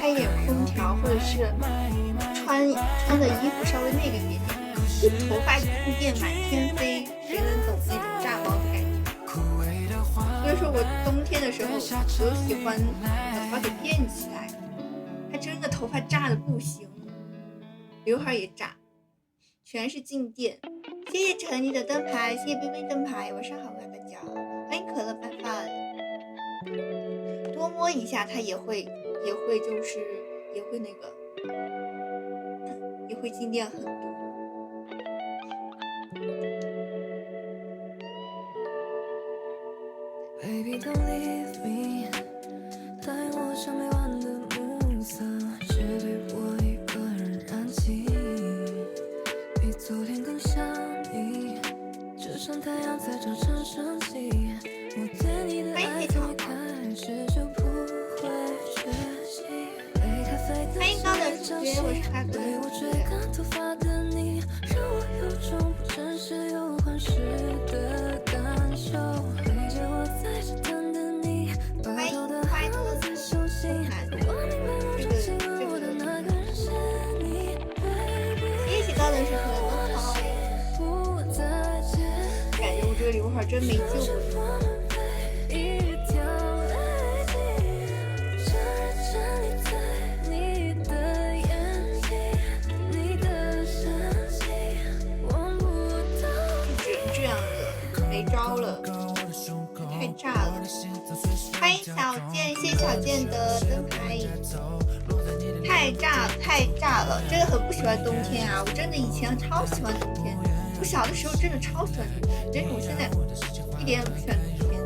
开一点空调，或者是穿的衣服稍微那个一点点，就头发静电满天飞，谁能懂那种炸毛的感觉？所以说我冬天的时候，我喜欢把头发给垫起来，还真的头发炸的不行，刘海也炸，全是静电。谢谢陈丽的灯牌，谢谢冰冰灯牌，晚上好啊大家，欢迎可乐拌饭。多摸一下它也会就是也会那个也会静电很多。Baby don't leave me， 答应我像没完的暮色，却被我一个人燃起，比昨天更想你，就像太阳在早晨升起，我对你的爱从一开始就不会缺席，杯咖啡的香味潮汐，对我追赶头发的你，让我有种不真实又幻视的感受，陪着我在这等的你，白头的好在手心，我明白梦中紧握我的那个人是你 baby， 谢谢高冷是可乐灯牌，感觉我这个刘海真没救了。没招了，太炸了！欢迎小健，谢谢小健的灯牌，太炸了！真的很不喜欢冬天啊！我真的以前超喜欢冬天，我小的时候真的超喜欢冬天，但是我现在一点也不喜欢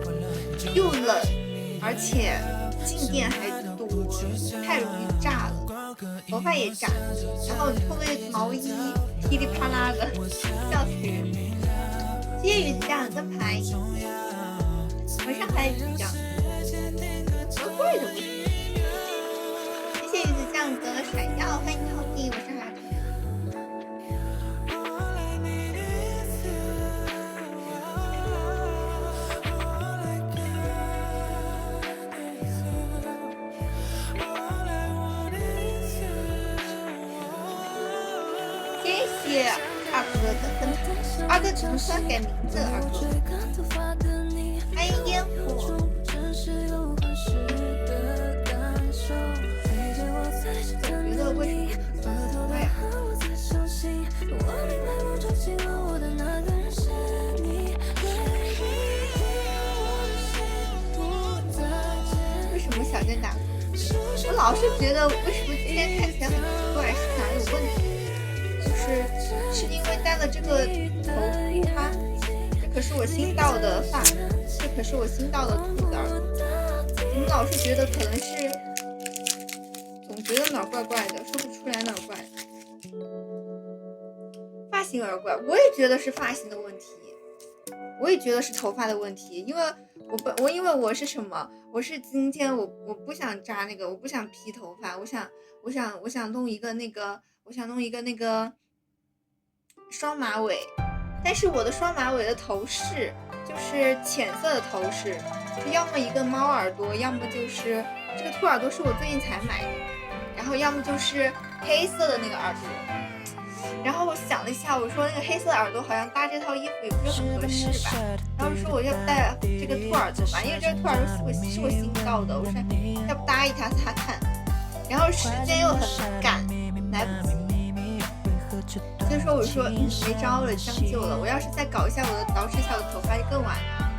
冬天，又冷，而且静电还多，太容易炸了，头发也炸，然后后面毛衣噼里啪啦的，笑死人！谢谢鱼子酱的灯牌，晚上还鱼子酱，怪怪的。谢谢鱼子酱的闪耀，欢迎涛弟，晚上好。谢谢二哥的灯牌。二哥怎么突然改名字？二哥，欢迎烟火。觉得为什么对啊？为什么小健打？我老是觉得为什么今天看起来很奇怪，是哪有问题？是因为戴了这个头箍吗？这可是我新到的发，这可是我新到的兔子耳朵。怎么老是觉得可能是，总觉得哪儿怪怪的，说不出来哪儿怪。发型耳怪，我也觉得是发型的问题，我也觉得是头发的问题，因为因为我是什么？我是今天我不想扎那个，我不想披头发，我想弄一个那个，双马尾，但是我的双马尾的头饰就是浅色的头饰，要么一个猫耳朵，要么就是这个兔耳朵是我最近才买的，然后要么就是黑色的那个耳朵。然后我想了一下，我说那个黑色的耳朵好像搭这套衣服也不是很合适吧，然后说我要不戴这个兔耳朵吧，因为这个兔耳朵是我新到的，我说要不搭一它看，然后时间又很赶，来不及。所以说我说没招了，将就了。我要是再搞一下我的捯饬一下我的头发就更晚了。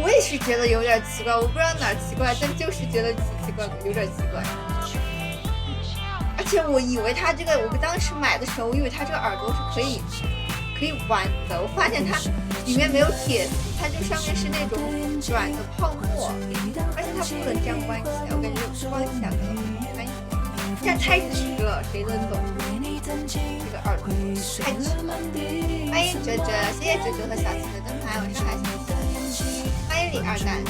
我也是觉得有点奇怪，我不知道哪儿奇怪，但就是觉得奇怪，有点奇怪。而且我以为它这个，我当时买的时候，我以为它这个耳朵是可以弯的，我发现它里面没有铁丝，它就上面是那种软的泡沫，而且它不能这样弯起来，我感觉弯起来可能会翻。这样太直了，谁能懂？这个耳朵太直了。欢迎哲哲，谢谢哲哲和小七的灯牌，晚上好，欢迎李二蛋。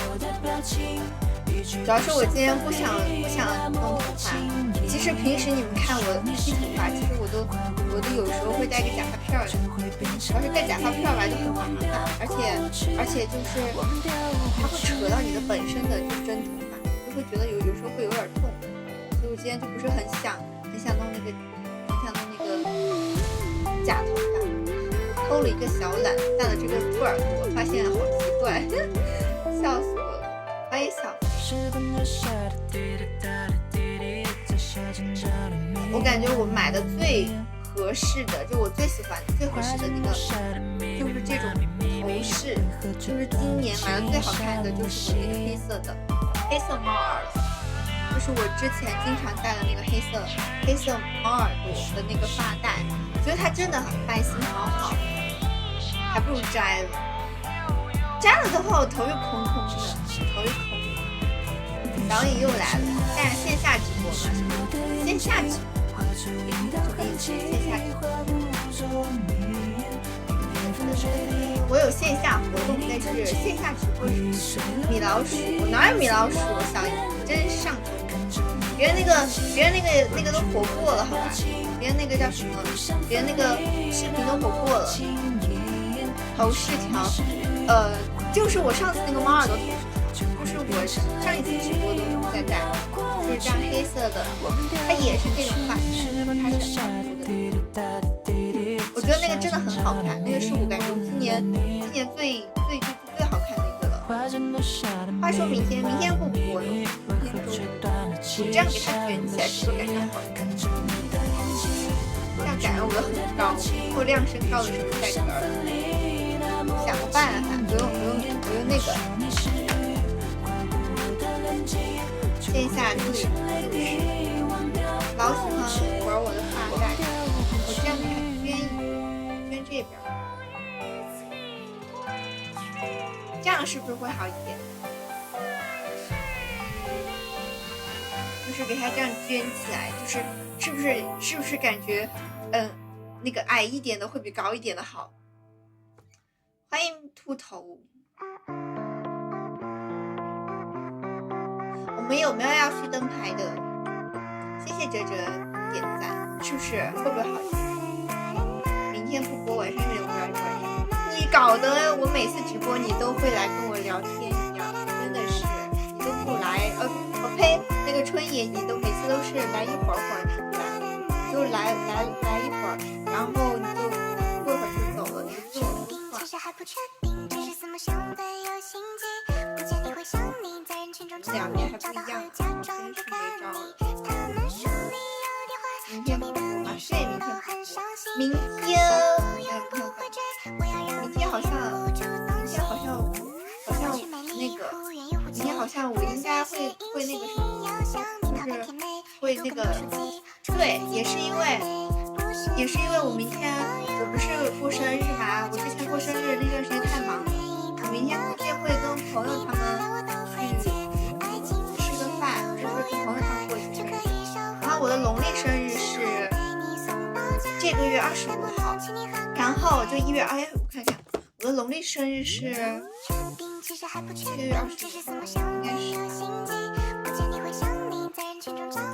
主要是我今天不想弄头发。其实平时你们看我剃头发，其实我都有时候会戴个假发片的。主要是戴假发片吧就很麻烦，而且就是它会扯到你的本身的就真头发，就会觉得有时候会有点痛。间就不是很想弄那个假头发，偷了一个小懒，戴了这个兔耳朵，发现好奇怪，笑死我了，我也想。我感觉我买的最合适的，就我最喜欢最合适的那个，就是这种头饰，就是今年买的最好看的，就是我那个黑色猫耳，就是我之前经常戴的那个黑色猫耳朵的那个发带，我觉得它真的很版型好好，还不如摘了。摘了的话，我头又空空的，头又空。导演又来了，但是线下直播嘛，线下直播，我有线下活动，但是线下直播是米老鼠，我哪有米老鼠？小姨真是上头。别人那个都活过了，好吧？别人那个叫什么？别人那个视频都活过了。头饰条，就是我上次那个猫耳朵头饰条，就是我上一次直播都在戴，就是这样黑色的，它也是这种发型，它是上头的。我觉得那个真的很好看，那个是我感觉今年最好看的一个了。话说明天不播了，明天周五，我这样给它卷起来，是不是感觉好看？这样感觉我很高，或量身高的时候带个耳朵。想个办法，我用那个线下就是老喜欢玩我的发带，我这样给它捐这边，这样是不是会好一点？就是给它这样捐起来，是不是感觉那个矮一点的会比高一点的好？欢迎秃头，我们有没有要续灯牌的？谢谢哲哲点赞，是不是会不会好一点？明天不播，晚上有点无聊，你搞得我每次直播你都会来跟我聊天一样，真的是你都不来，呸，那个春野你都每次都是来一会儿你不来，你就来一会儿，然后你就过会儿就走了，你就跟我说话。两边还不一样，真是没招了。明天不播吗？对，明天好像那个，明天好像我应该会那个什么，就是会那个，对，也是因为我明天我不是过生日嘛，我之前过生日那段时间太忙了，我明天估计会跟朋友他们去吃个饭，就是跟朋友他们过去生日。然后我的农历生日是这个月25号，然后就1月2，我看看，我的农历生日是这个月25号，应该是。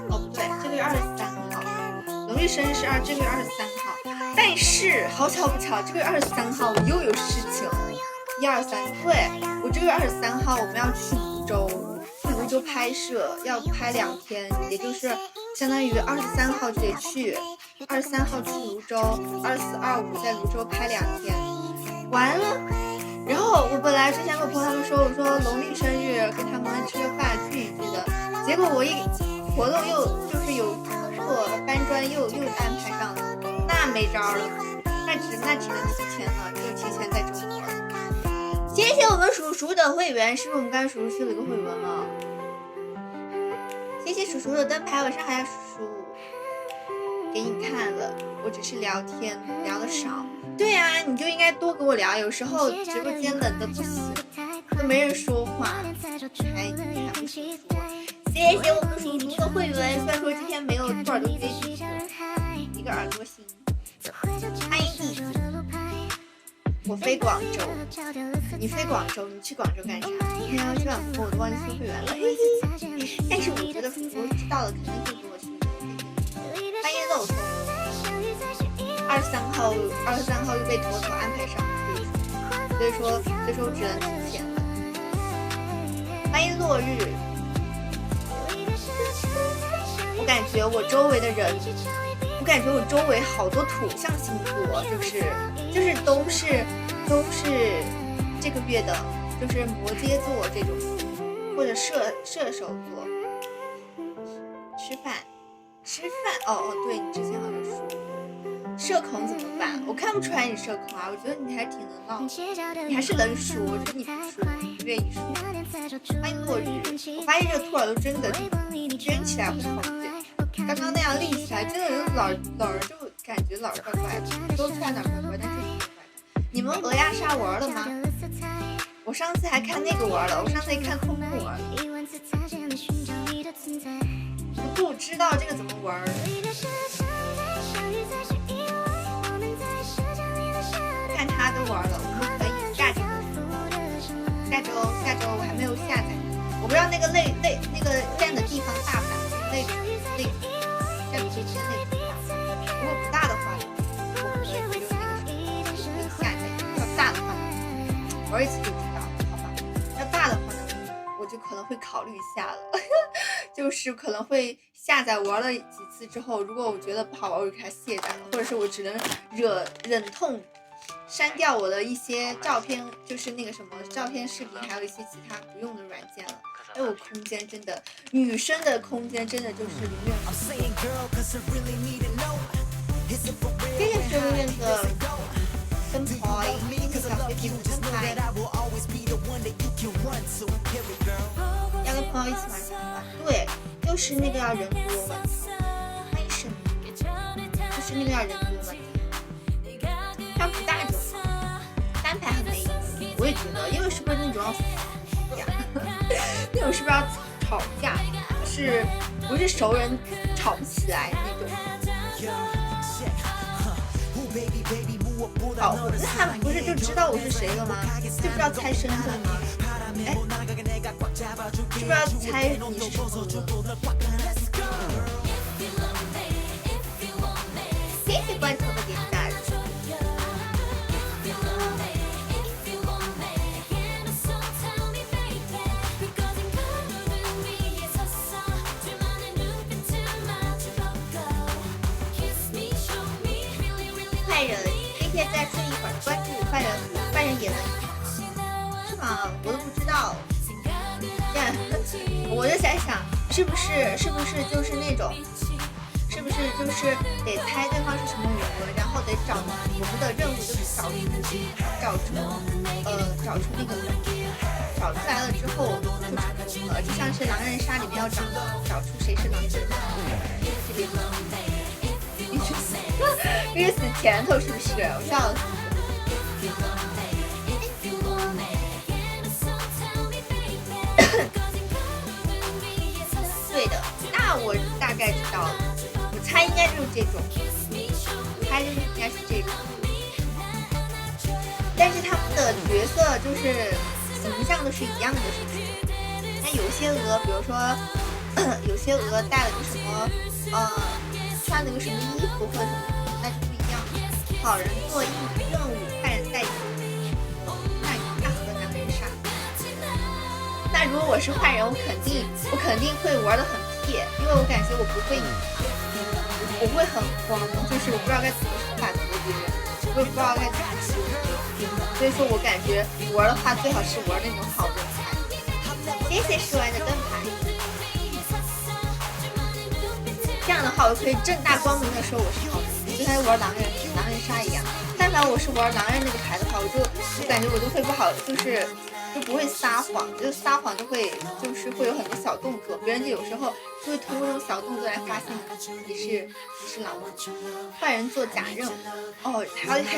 哦不对，这个月23号，农历生日是这个月23号，但是好巧不巧，这个月23号我又有事情，1、2、3，对，我这个月23号我们要去泸州拍摄，要拍2天，也就是相当于23号就得去，23号去泸州，24、25在泸州拍2天，完了。然后我本来之前跟我朋友他们说，我说农历生日跟他们吃个饭聚一聚的，结果我一活动又就是有工作搬砖又安排上了，那没招了，那只能提前了，就提前再周末了。谢谢我们叔叔的会员，是不是我们刚才叔叔续了一个会员了？谢谢叔叔的灯牌，晚上好呀，叔叔，给你看了，我只是聊天聊得少。对啊，你就应该多跟我聊，有时候直播间冷的不行，都没人说话，还不说。谢谢我们叔叔的会员，虽然说今天没有兔耳朵追进去，一个耳朵心。欢迎你，我飞广州，你飞广州，你去广州干啥？今天要去晚福，我都忘记收会员了。但是我觉得福知道了肯定会给我续。欢迎漏风。23号又被妥妥安排上，所以说我只能提前了。欢迎落日，我感感觉我周围的人，我感觉我周围好多土象星座，就是都是这个月的，就是摩羯座这种，或者射手座。吃饭哦，对，你之前好像说社恐怎么办？我看不出来你社恐啊，我觉得你还挺能闹的，你还是能说，我觉得你不说，你不愿意说。欢迎落日，我发现这个兔耳朵真的卷起来会好点，刚刚那样立起来，真的老人就感觉老是怪怪的，说不出来哪怪怪，但是挺怪的。你们鹅鸭杀玩了吗？我上次还看那个玩了，我上次还看空木玩了。不知道这个怎么玩。看他都玩了，我们可以下周我还没有下载，我不知道那个练的地方大不大，练的这些累不大，如果不大的话，我可以就那个什么下载，要大的话玩一次就知道了，好吧？要大的话呢，我就可能会考虑一下了，就是可能会下载玩了几次之后，如果我觉得不好玩，我就给它卸载了，或者是我只能忍痛删掉我的一些照片，就是那个什么照片、视频，还有一些其他不用的软件了。哎，我空间真的，女生的空间真的就是永远。谢谢所有那个跟拍，谢谢小飞机跟拍。要跟朋友一起玩什么？对，就是那个要人多问题。为什么？就是那个要人多问题。它不大就好，单排很没意思。我也觉得，因为是不是那种要吵架，那种是不是要吵架？是不是熟人吵不起来那种？哦，那他们不是就知道我是谁了吗？就不知道猜身份吗？哎，是不是要猜你是什么？谢谢罐头的点赞。坏人，今天再睡一会儿，关注坏人也能是吗？我都不知道。我就在想，是不是就是那种，是不是就是得猜对方是什么人，然后得找我们的任务就是找出那个人，找出来了之后就成功了，就像是狼人杀里面要找出谁是狼人，这个这是死甜头是不是？我笑了。对的，那我大概知道了，我猜应该就是这种，我猜就是应该是这种，但是他们的角色就是形象都是一样的，是不是？那有些鹅，比如说有些鹅带了个什么穿了个什么衣服或者什么，那就不一样。好人做应急任务，坏人带走，那和狼人杀。那如果我是坏人，我肯定会玩得很撇，因为我感觉我不会赢，我会很慌，就是我不知道该怎么反驳别人，我也不知道该怎么说，所以说我感觉玩的话最好是玩那种好人牌。谢谢10万的灯牌，这样的话我可以正大光明的说我是好人，就像玩狼人杀一样。但凡我是玩狼人那个牌的话，我感觉我就会不好，就不会撒谎，就撒谎就是会有很多小动作，别人就有时候就会通过这种小动作来发现你是狼人。坏人做假任务，哦，还有假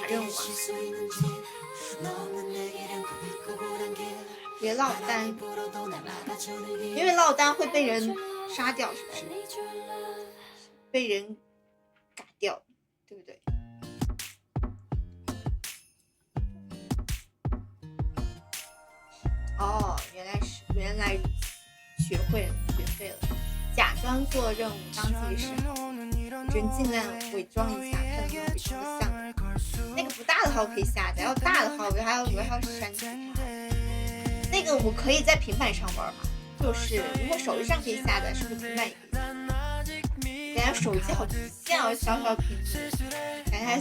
任务啊！别落单，因为落单会被人杀掉，是不是？被人嘎掉，对不对？哦，原来学会了，假装做任务当自己是人，尽量伪装一下，看有没有伪装的像。那个不大的话我可以下载，要大的话我还要删除它。那个我可以在平板上玩嘛，就是如果手机上可以下载，是不是平板也可以下载？呀，手机好极限哦，小小屏幕，感觉还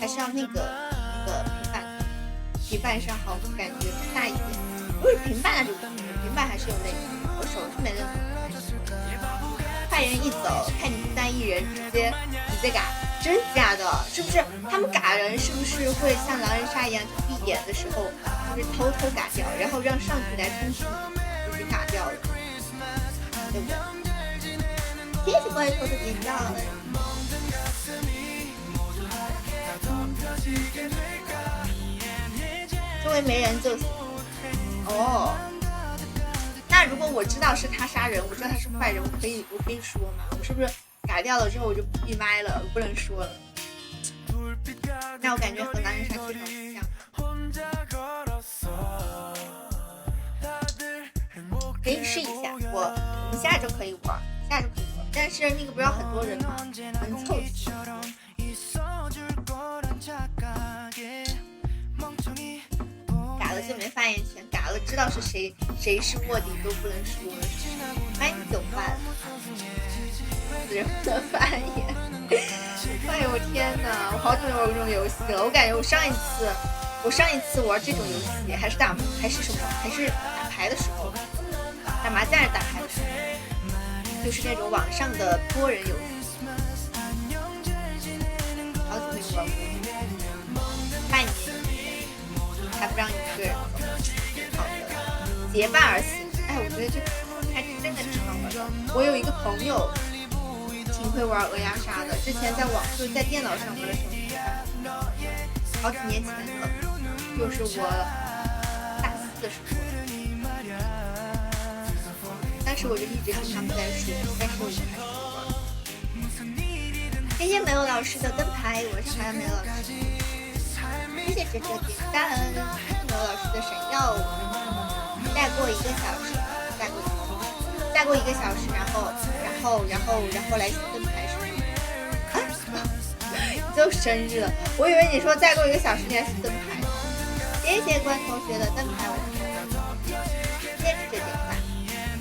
是要那个平板上好，感觉大一点。不是平板那种平板还是有那个，我手是没那种。坏人一走，看你不单一人，直接嘎，真假的？是不是他们嘎人是不是会像狼人杀一样，就闭眼的时候就是偷嘎掉，然后让上局来通知你自己嘎掉了，对不对？谢谢怪兽的点赞。周围没人就行。哦，那如果我知道是他杀人，我知道他是坏人，我可以说吗？我是不是改掉了之后我就闭麦了，我不能说了？那我感觉和狼人杀非常像。可以试一下，我们下周可以玩，但是那个不是要很多人吗？很凑齐。嘎了就没发言权，嘎了知道是谁是卧底都不能说了。欢迎酒饭，死人的发言。哎呦我天哪，我好久没玩过这种游戏了。我感觉我上一次玩这种游戏还是打牌的时候，打麻将还是打牌的时候，就是那种网上的多人游戏。好久没有玩过，半年还不让你一个人走。好的，结伴而行。哎，我觉得这个还真的挺好玩的。我有一个朋友挺会玩鹅鸭杀的，之前就是在电脑上玩的时候，好几年前了，就是我大4的时候。当时我就一直听他们在说，但是我就还是不玩。谢谢没有老师的灯牌，我是还没有老师。谢谢这点赞，没有老师的神药，再过1个小时，再过1个小时，然后来灯牌是吗？你就生日了，我以为你说再过1个小时你来灯牌。谢谢关同学的灯牌，我是还没有。谢谢这点赞。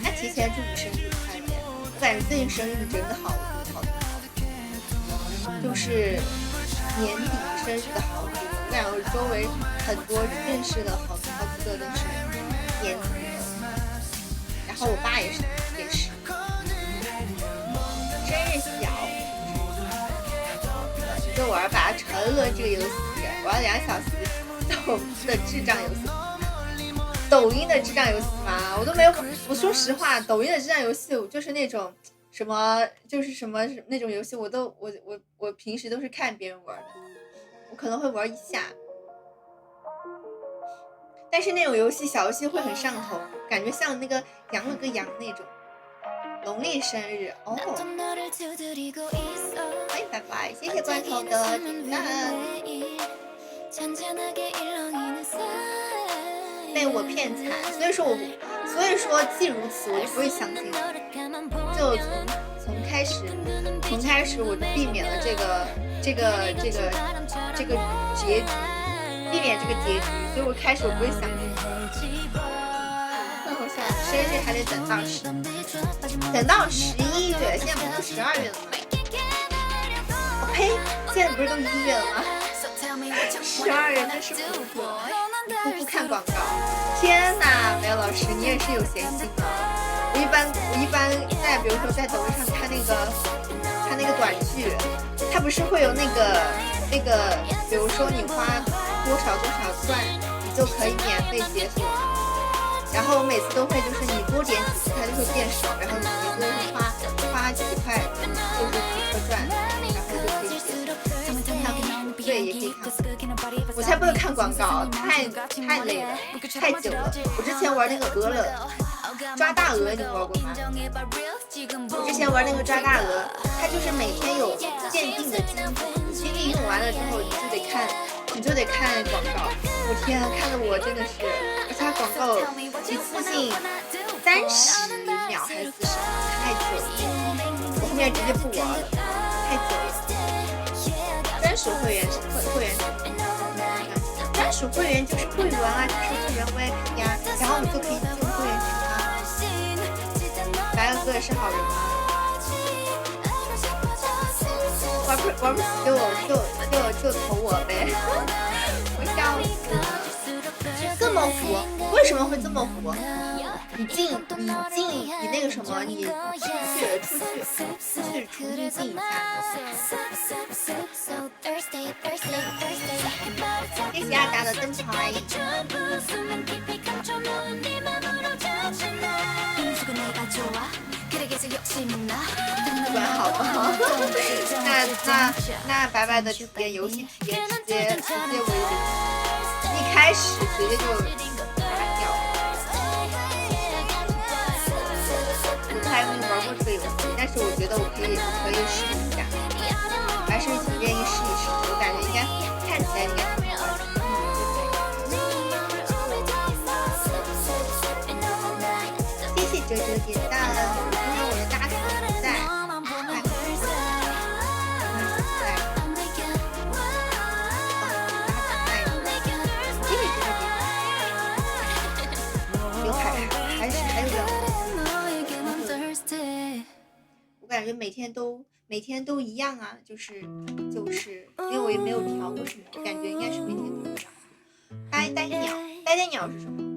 那提前祝你生日快乐！我感觉最近生日真的好多，就是年底生日的好多。我感觉我周围很多认识的好几个都是年底的，然后我爸也是。生日小，就玩把它沉沦这个游戏，玩了2小时。抖音的智障游戏嘛，我都没有。我说实话，抖音的智障游戏，就是那种什么那种游戏，我平时都是看别人玩的，我可能会玩一下，但是那种游戏小游戏会很上头，感觉像那个羊了个羊那种。农历生日哦，欢迎拜拜，谢谢关头的点赞。被我骗惨，所以说既如此，我就不会相信了。就从开始我就避免了这个结局，避免这个结局，所以我开始我不会相信。那我想生日还得等到11月，现在不是12月了吗？我呸，现在不是都1月了吗？12月真是不看广告，天哪！没有老师，你也是有闲心的。我一般在比如说在抖音上看那个短剧，它不是会有那个，比如说你花多少钻，你就可以免费解锁。然后我每次都会就是你多点几次它就会变少，然后你就是花几块就是几颗钻，然后就可以解锁。对，也可以看。我才不会看广告，太累了，太久了。我之前玩那个抓大鹅，你玩过吗？我之前玩那个抓大鹅，它就是每天有限定的金币用完了之后，你就得看广告。我天啊，看得我真的是，而且它广告一次性30秒还是40秒，太久了。我后面直接不玩了，太久了。专属会员专属会员就是会员啊，就是会员 VIP 呀，然后你就可以用会员群啊。白鹅哥是好人吗？玩不起就投我呗，我笑死了。这么火，为什么会这么火？你那个什么，你出去重新进一下。谢谢阿达的灯牌。不管好不好？那白白的体验游戏体验直接我一开始直接就打掉了。我还没玩过这个游戏，但是我觉得我可以试一下，还是挺愿意试一试。我感觉应该看起来应该挺好玩的。谢谢哲哲点赞，因为我的大死不在。我感觉每天都一样啊，就是因为我也没有调过什么，我感觉应该是每天都一样。呆呆鸟是什么？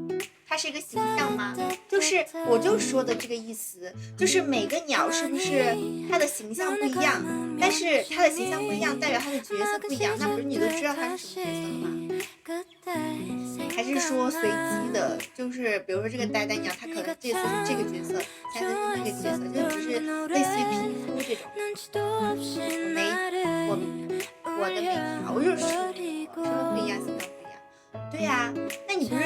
它是一个形象吗？就是我就说的这个意思，就是每个鸟是不是它的形象不一样，但是它的形象不一样代表它的角色不一样，那不是你都知道它是什么角色了吗？还是说随机的，就是比如说这个呆呆鸟，它可能这次是这个角色，下次是那个角色，就只是类似于皮肤这种。我的没调，我就是说的不一样，形象不一样。对呀，那你不是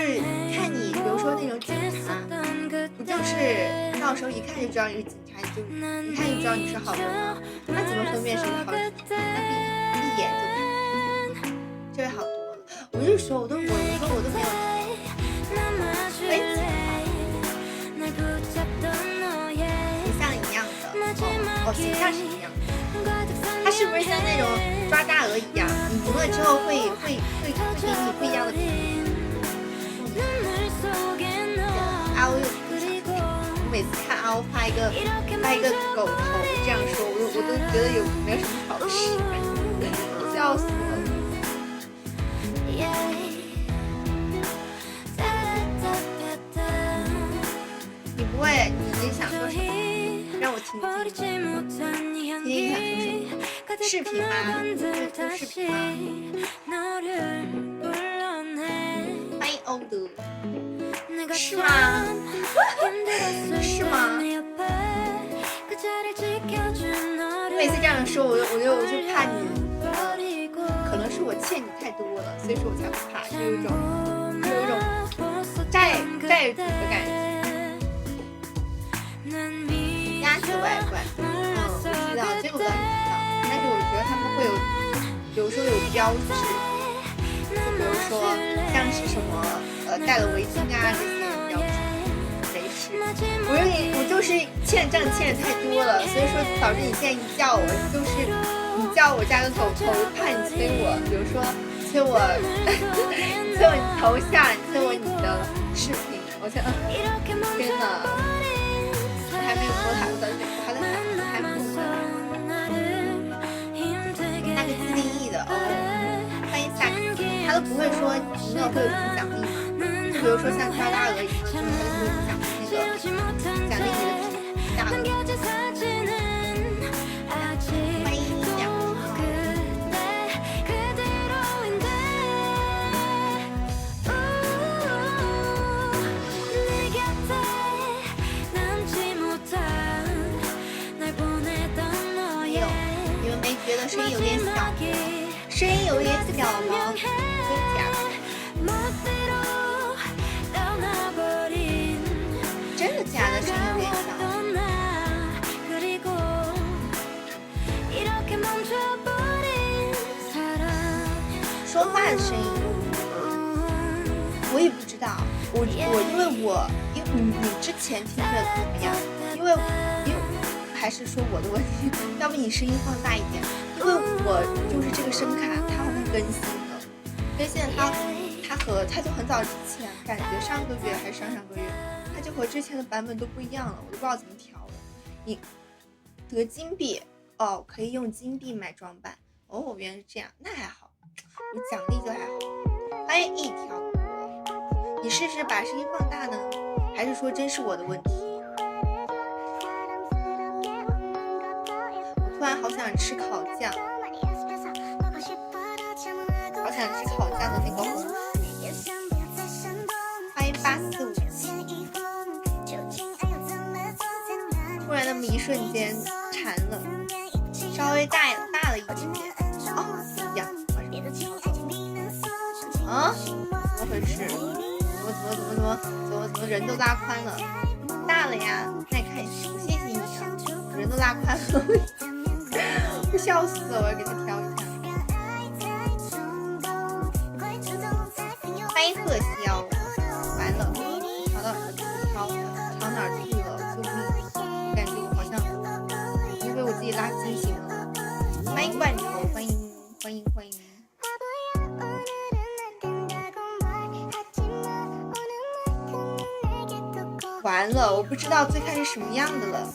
看你，比如说那种警察，不就是到时候一看就知道你是警察，一看就知道你是好人吗？那怎么分辨谁是好人？那一眼就看，这位好多了。我就说我都没有形象一样的形象是一样的。它是不是像那种抓大鹅一样，你赢了之后会给你不一样的评语？阿欧又我每次看阿欧发一个狗头这样说，我都觉得没有什么好事，笑死了。你不会，你想说什么？让我听听。你想说什么？视频吗？是视频吗？欢迎欧德。是吗？是吗？你每次这样说，我就怕你，可能是我欠你太多了，所以说我才不怕，就有一种债主的感觉。鸭子外观，我知道这个我知道，但是我觉得他们会有时候有标志，就比如说像是什么戴了围巾啊这些标志。没事，我就是欠账欠的太多了，所以说导致你现在一叫我，就是你叫我家的狗头，怕你催我，比如说催我你催我你头像，你催我你的视频，我想天哪，我还没有摸它的，我还在想我还没摸那个自定义的哦，欢迎下克，他都不会说赢了会有什么奖励吗？就比如说像抓大鹅一样，就是他就会奖励你的大鹅。欢迎你两个。没有，你们没觉得声音有点小吗？声音有点小吗？真假的？真的假的？声音有点小。说话的声音，我也不知道。因为你之前听着怎么样？因为还是说我的问题，要不你声音放大一点？因为我就是这个声卡，它会更新的，它就很早之前，感觉上个月还是上个月，它就和之前的版本都不一样了，我都不知道怎么调了。你得金币哦，可以用金币买装扮。哦，原来是这样，那还好，有奖励就还好。欢迎一条河，你试试把声音放大呢，还是说真是我的问题？我突然好想吃烤酱，好想吃烤酱的那个红薯。欢迎8457。突然那么一瞬间馋了，稍微大了一点点。哦，一样。啊？怎么回事？怎么人都拉宽了？大了呀！那你看，谢谢你啊，人都拉宽了，我笑死了！我要给他挑一下。欢迎贺霄，完了，调哪儿去了？救命！我感觉我好像因为我自己拉畸形了。欢迎罐头，欢迎。完了，我不知道最开始什么样的了。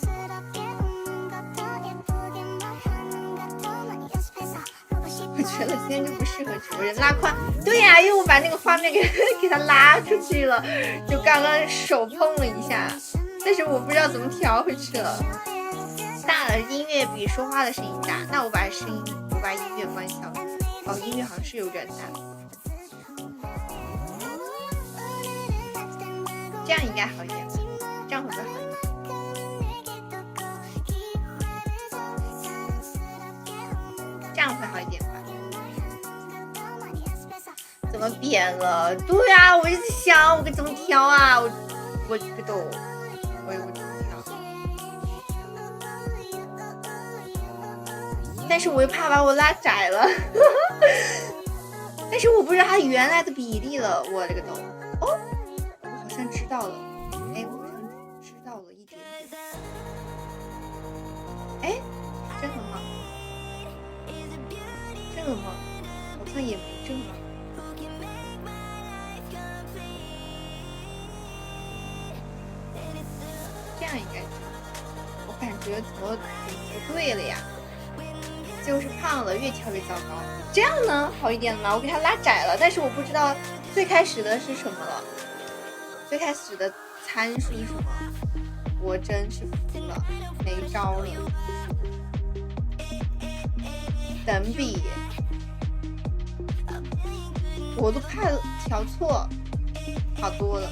我觉得今天就不适合直播人拉宽。对呀，因为我把那个画面给它拉出去了，就刚刚手碰了一下，但是我不知道怎么调回去了。大了，音乐比说话的声音大，那我把音乐关小。哦，音乐好像是有点大。这样应该好一点吧？这样会不会好一点？这样会好一点吧？怎么扁了？对啊，我一直想我该怎么调啊？我不懂，我怎么调？但是我又怕把我拉窄了，但是我不知道它原来的比例了，我这个都哦。我好像知道了，哎，我好像知道了一点点，哎，真的吗？真的吗？好像也没真的。这样应该是，我感觉怎么不对了呀？就是胖了，越调越糟糕。这样呢，好一点了吗？我给它拉窄了，但是我不知道最开始的是什么了。最开始的参数是什么？我真是服了，没招了。等比，我都怕调错，好多了。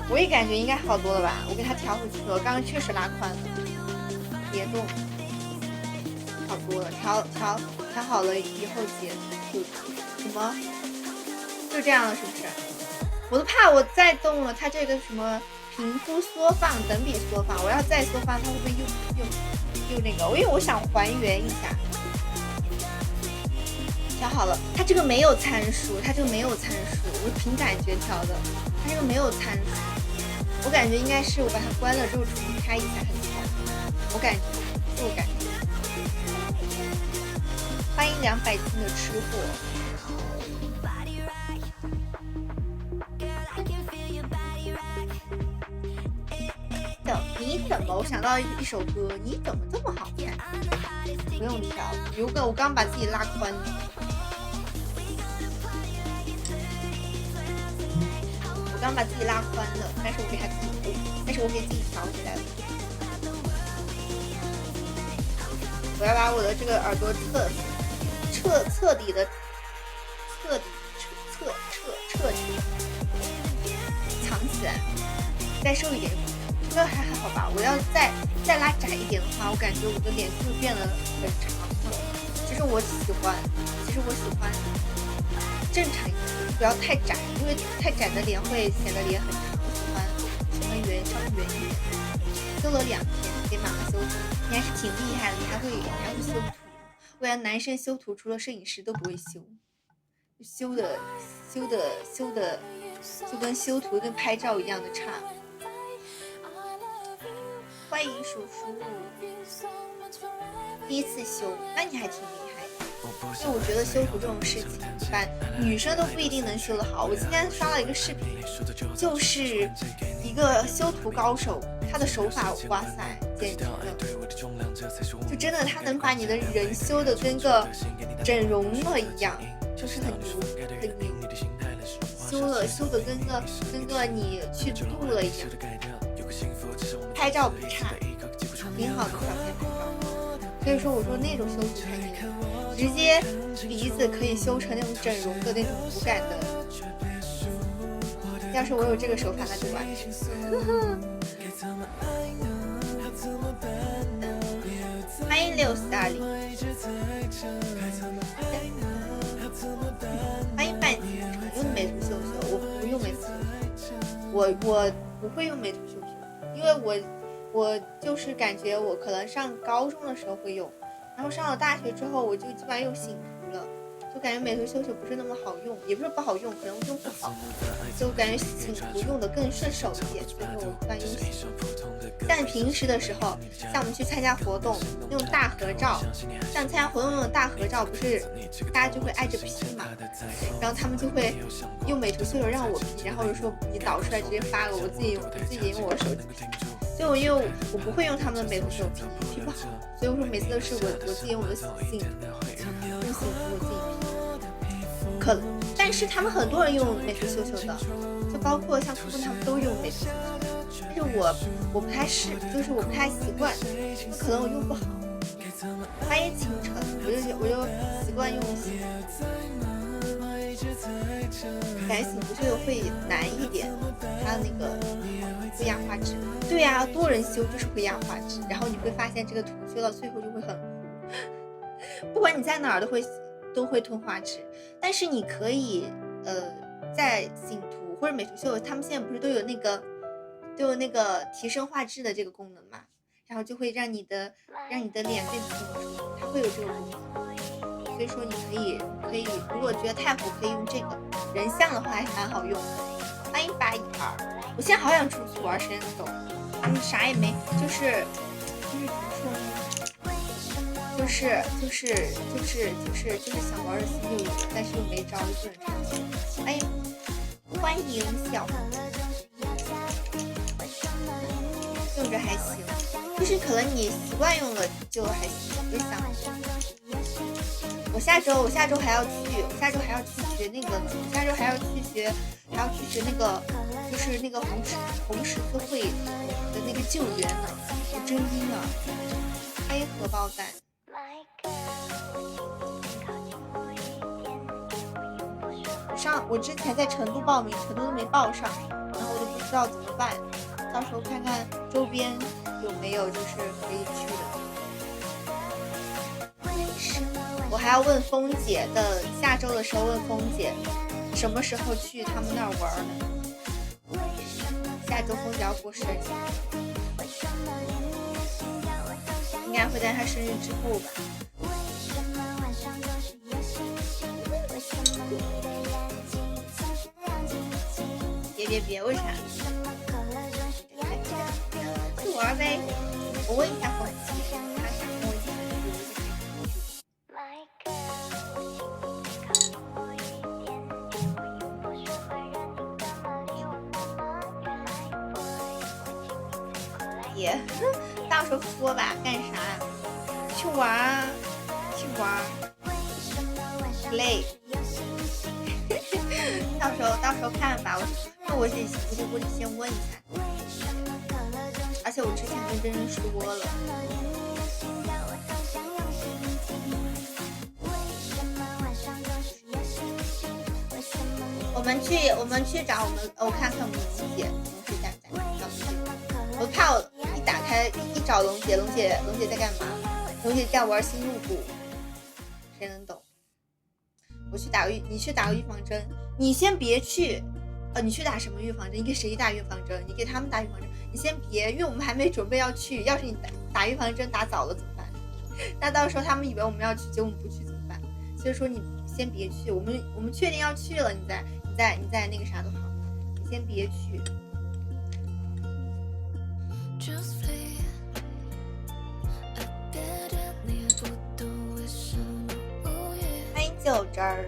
我也感觉应该好多了吧？我给它调回去了，刚刚确实拉宽了。别动，好多了。调好了以后就什么？就这样了，是不是？我都怕我再动了，它这个什么平铺缩放、等比缩放，我要再缩放，它会不会又那个？因为我想还原一下。调好了，它这个没有参数，我凭感觉调的，它这个没有参数，我感觉应该是我把它关了之后重开一下它就好了，我感觉。欢迎200斤的吃货。你怎么？我想到一首歌，你怎么这么好看？不用调，我刚把自己拉宽了。我刚把自己拉宽了，但是我给自己调回来了。我要把我的这个耳朵彻底藏起来，再瘦一点。这个还好吧？我要再拉窄一点的话，我感觉我的脸就会变得很长了。其实我喜欢正常一点，不要太窄，因为太窄的脸会显得脸很长。我喜欢稍微圆一点。修了2天，给妈妈修图，你还是挺厉害的，你还会修图。我感觉男生修图除了摄影师都不会修，修的就跟修图跟拍照一样的差。欢迎叔叔，第一次修，那你还挺厉害的。因为我觉得修图这种事情，一般女生都不一定能修得好。我今天刷了一个视频，就是一个修图高手，他的手法，哇塞，简直了，就真的它能把你的人修的跟个整容了一样，就是很牛，修的跟个你去度了一样，拍照不差，挺好的照片拍照。所以说我说那种修图才牛，直接鼻子可以修成那种整容的那种骨感的。要是我有这个手法那就完成。欢迎6 Star 里，欢迎半天用美图秀秀，我不用美图秀秀，我不会用美图秀秀，因为我就是感觉我可能上高中的时候会用，然后上了大学之后我就基本上用醒图了，就感觉美图秀秀不是那么好用，也不是不好用，可能用不好，就感觉醒图用的更顺手一点，所以我一般用醒图。但平时的时候，像我们去参加活动那种大合照，像参加活动那种大合照，不是大家就会挨着 P 嘛，然后他们就会用美图秀秀让我 P， 然后就说你导出来直接发了，我自己用我的手机 P， 所以因为我不会用他们的美图秀秀 P 不好，所以我说每次都是我自己用我的醒图，用醒图我自己 P。但是他们很多人用美图秀秀的，就包括像酷酷他们都用美图秀秀。但是我不太就是我不太习惯，可能我用不好。欢迎清晨，我就习惯用醒图，感觉醒图秀会难一点，它那个会压画质。对呀，多人修就是会压画质，然后你会发现这个图修到最后就会很，不管你在哪儿都会吞画质。但是你可以在醒图或者美图秀，他们现在不是都有那个提升画质的这个功能嘛，然后就会让你的脸更清楚，它会有这个功能。所以说你可以，如果觉得太糊可以用这个，人像的话还蛮好用的。欢迎812，我现在好想出去玩神人斗，啥也没，就是怎么说呢，就是想玩的心就有，但是又没招就不能成型。欢迎小红，用着还行，就是可能你习惯用了就还行。就想我下周还要去学那个，下周还要去学那个，就是那个红十字会的那个救援呢，我真晕了。欢迎荷包蛋。我之前在成都报名，成都都没报上，然后我就不知道怎么办，到时候看看周边有没有就是可以去的。我还要问峰姐的，下周的时候问峰姐什么时候去他们那儿玩呢？下周峰姐要过生日，应该会在她生日之后吧。别，为啥？去玩呗。我问一下峰姐，他想跟我一起也到时候说吧，干啥？去玩啊，去玩 ，play。到时候看吧，我得先问一下，而且我之前跟真人说了。我们去找我看看我们龙姐在不在？我怕我一打开一找龙姐在干嘛？龙姐在玩新入股，谁能懂？你去打个预防针，你先别去，你去打什么预防针？你给谁打预防针？你给他们打预防针？你先别，因为我们还没准备要去。要是你打预防针打早了怎么办？那到时候他们以为我们要去，结果我们不去怎么办？所以说你先别去，我们确定要去了，你再那个啥都好，你先别去。欢迎酒汁儿。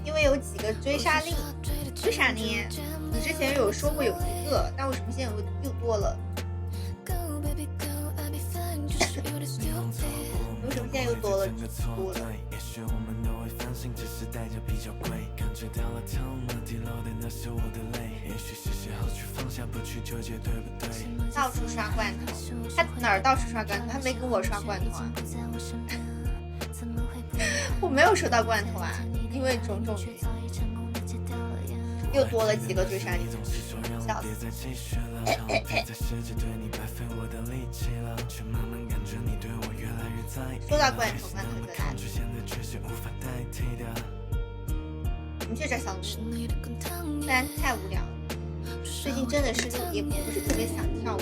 因为有几个追杀令。追杀令，你之前有说过有一个，但为什么现在又多了？为什么现在又多了？到处刷罐头，他哪儿到处刷罐头？他没跟我刷罐头啊！我没有收到罐头啊，因为种种原因，又多了几个追杀令，笑死！说到罐头，罐头在哪里？你去找小鹿，不然太无聊了。最近真的是也不是特别想跳舞，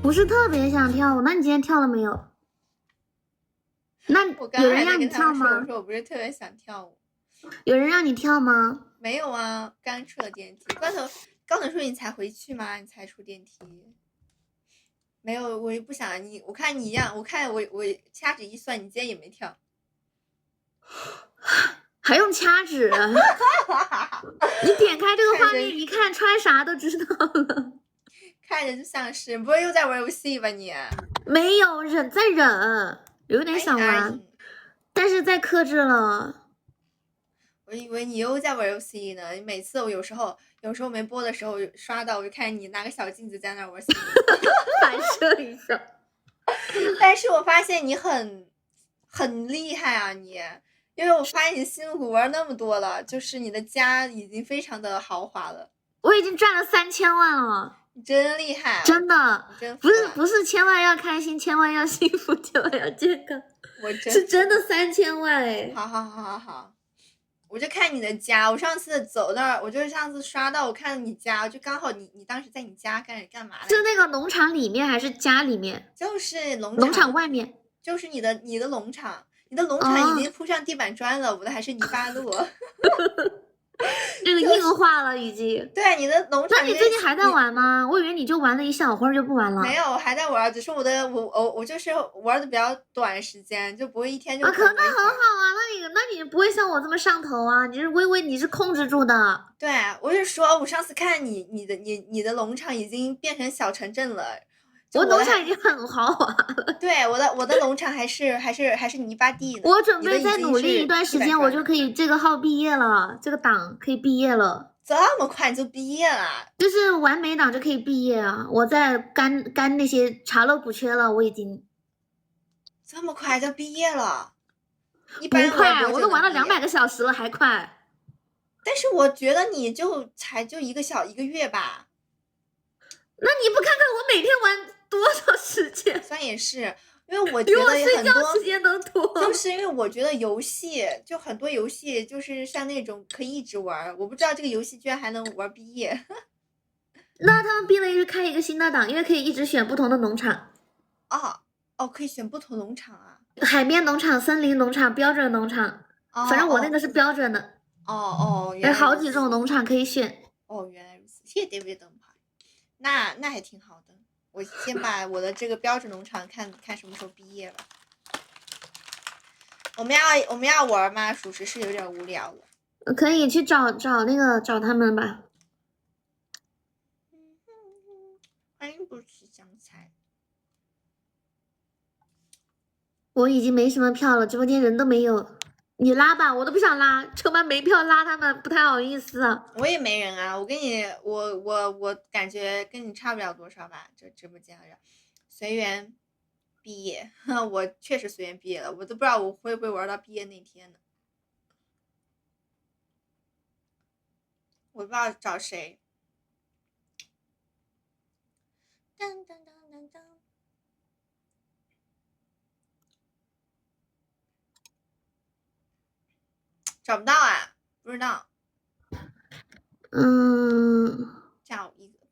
不是特别想跳舞。那你今天跳了没有？那有人让你跳吗？我说我不是特别想跳舞。有人让你跳吗？没有啊，刚出了电梯。刚才说你才回去吗？你才出电梯？没有，我也不想你。我看你一样，我看我掐指一算，你今天也没跳。还用掐指？你点开这个画面一看，穿啥都知道了。看着就像是，不会又在玩游戏吧你？没有，在忍，有点想玩，但是在克制了。我以为你又在玩游戏呢。每次我有时候没播的时候刷到，我就看你拿个小镜子在那玩游戏，反射一下。但是我发现你很厉害啊你。因为我发现你星露谷玩那么多了，就是你的家已经非常的豪华了。我已经赚了3000万了，你真厉害、啊！真的，真不是千万要开心，千万要幸福，千万要健康。我是真的3000万哎！好，我就看你的家，我上次走那儿，我就是上次刷到，我看你家，就刚好你当时在你家干嘛？是那个农场里面还是家里面？就是农场外面，就是你的农场。你的农场已经铺上地板砖了，我的还是泥巴路。这个硬化了已经。对，你的农场。那你最近还在玩吗？我以为你就玩了一小会儿就不玩了。没有，我还在玩，只是我就是玩的比较短时间，就不会一天就。可那很好啊，那你不会像我这么上头啊？你是微微你是控制住的。对，我是说，我上次看你的农场已经变成小城镇了。我农场已经很豪华了。对，我的农场还是泥巴地呢。我准备再努力一段时间，我就可以这个号毕业了，这个档可以毕业了。这么快就毕业了？就是完美档就可以毕业啊！我在干那些查漏补缺了，我已经。这么快就毕业了？不快，我都玩了200个小时了，还快。但是我觉得你才一个月吧。那你不看看我每天玩多少时间？算也是，因为我觉得很多睡觉时间都多。就是因为我觉得游戏就很多游戏就是像那种可以一直玩，我不知道这个游戏居然还能玩毕业。那他们毕了业就开一个新的档，因为可以一直选不同的农场。哦，可以选不同农场啊。海边农场、森林农场、标准农场。反正我那个是标准的。有好几种农场可以选。哦，原来如此，谢谢 David 灯牌。那还挺好的。我先把我的这个标准农场看什么时候毕业吧。我们要玩吗？属实是有点无聊了。可以去找他们吧。欢迎不吃香菜。我已经没什么票了，直播间人都没有。你拉吧，我都不想拉，车班没票拉他们不太好意思啊。我也没人啊，我感觉跟你差不了多少吧，这直播间的人随缘毕业，我确实随缘毕业了，我都不知道我会不会玩到毕业那天呢。我不知道找谁。当当当当当。找不到啊，不知道。找一个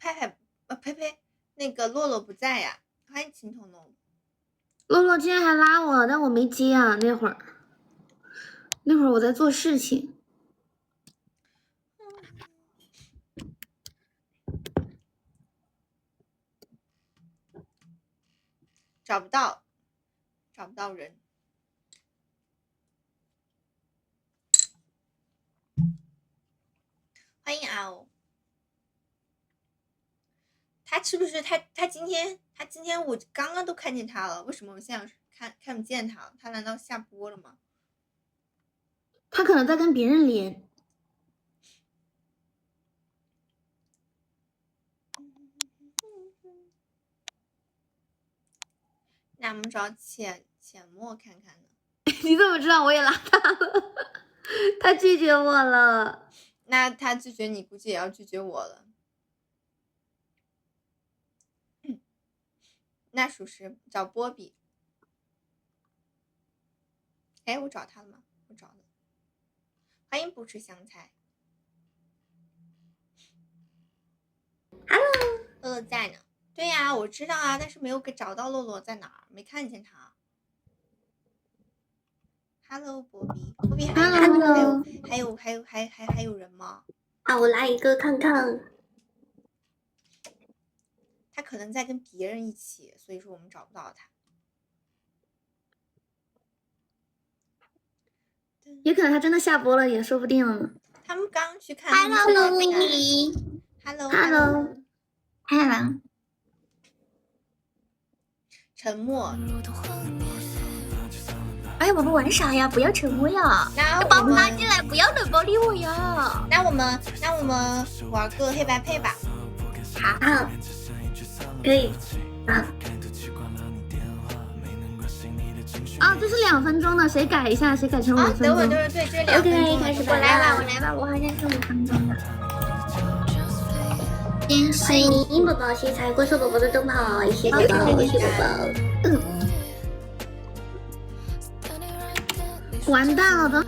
呸，那个洛洛不在呀。欢迎青铜龙。洛洛今天还拉我，但我没接啊。那会儿我在做事情。找不到人。他是不是他今天我刚刚都看见他了，为什么我现在看不见他了？他难道下播了吗？他可能在跟别人连。那我们找浅墨看看呢？你怎么知道我也拉他了？他拒绝我了。那他拒绝你，估计也要拒绝我了。那属实找波比。哎，我找他了吗？我找了。欢迎不吃香菜。Hello， 乐乐在呢。对呀，我知道啊，但是没有给找到洛洛在哪儿，没看见他。Hello， 波比，波比还有人吗？啊，我来一个看看。他可能在跟别人一起，所以说我们找不到他。也可能他真的下播了，也说不定了。他们刚去看。Hello， 沉默。哎，我们玩啥呀？不要沉默呀！那把我们拉进来，不要冷暴力我呀！那我们玩个黑白配吧。好，可以。啊，这是2分钟的，谁改一下？谁改成5分钟？等会对，这是2分钟。开始我来吧，我好像是5分钟的。欢迎英宝宝，谢谢怪兽宝宝的灯泡，谢谢宝宝，谢谢宝宝。完蛋了的。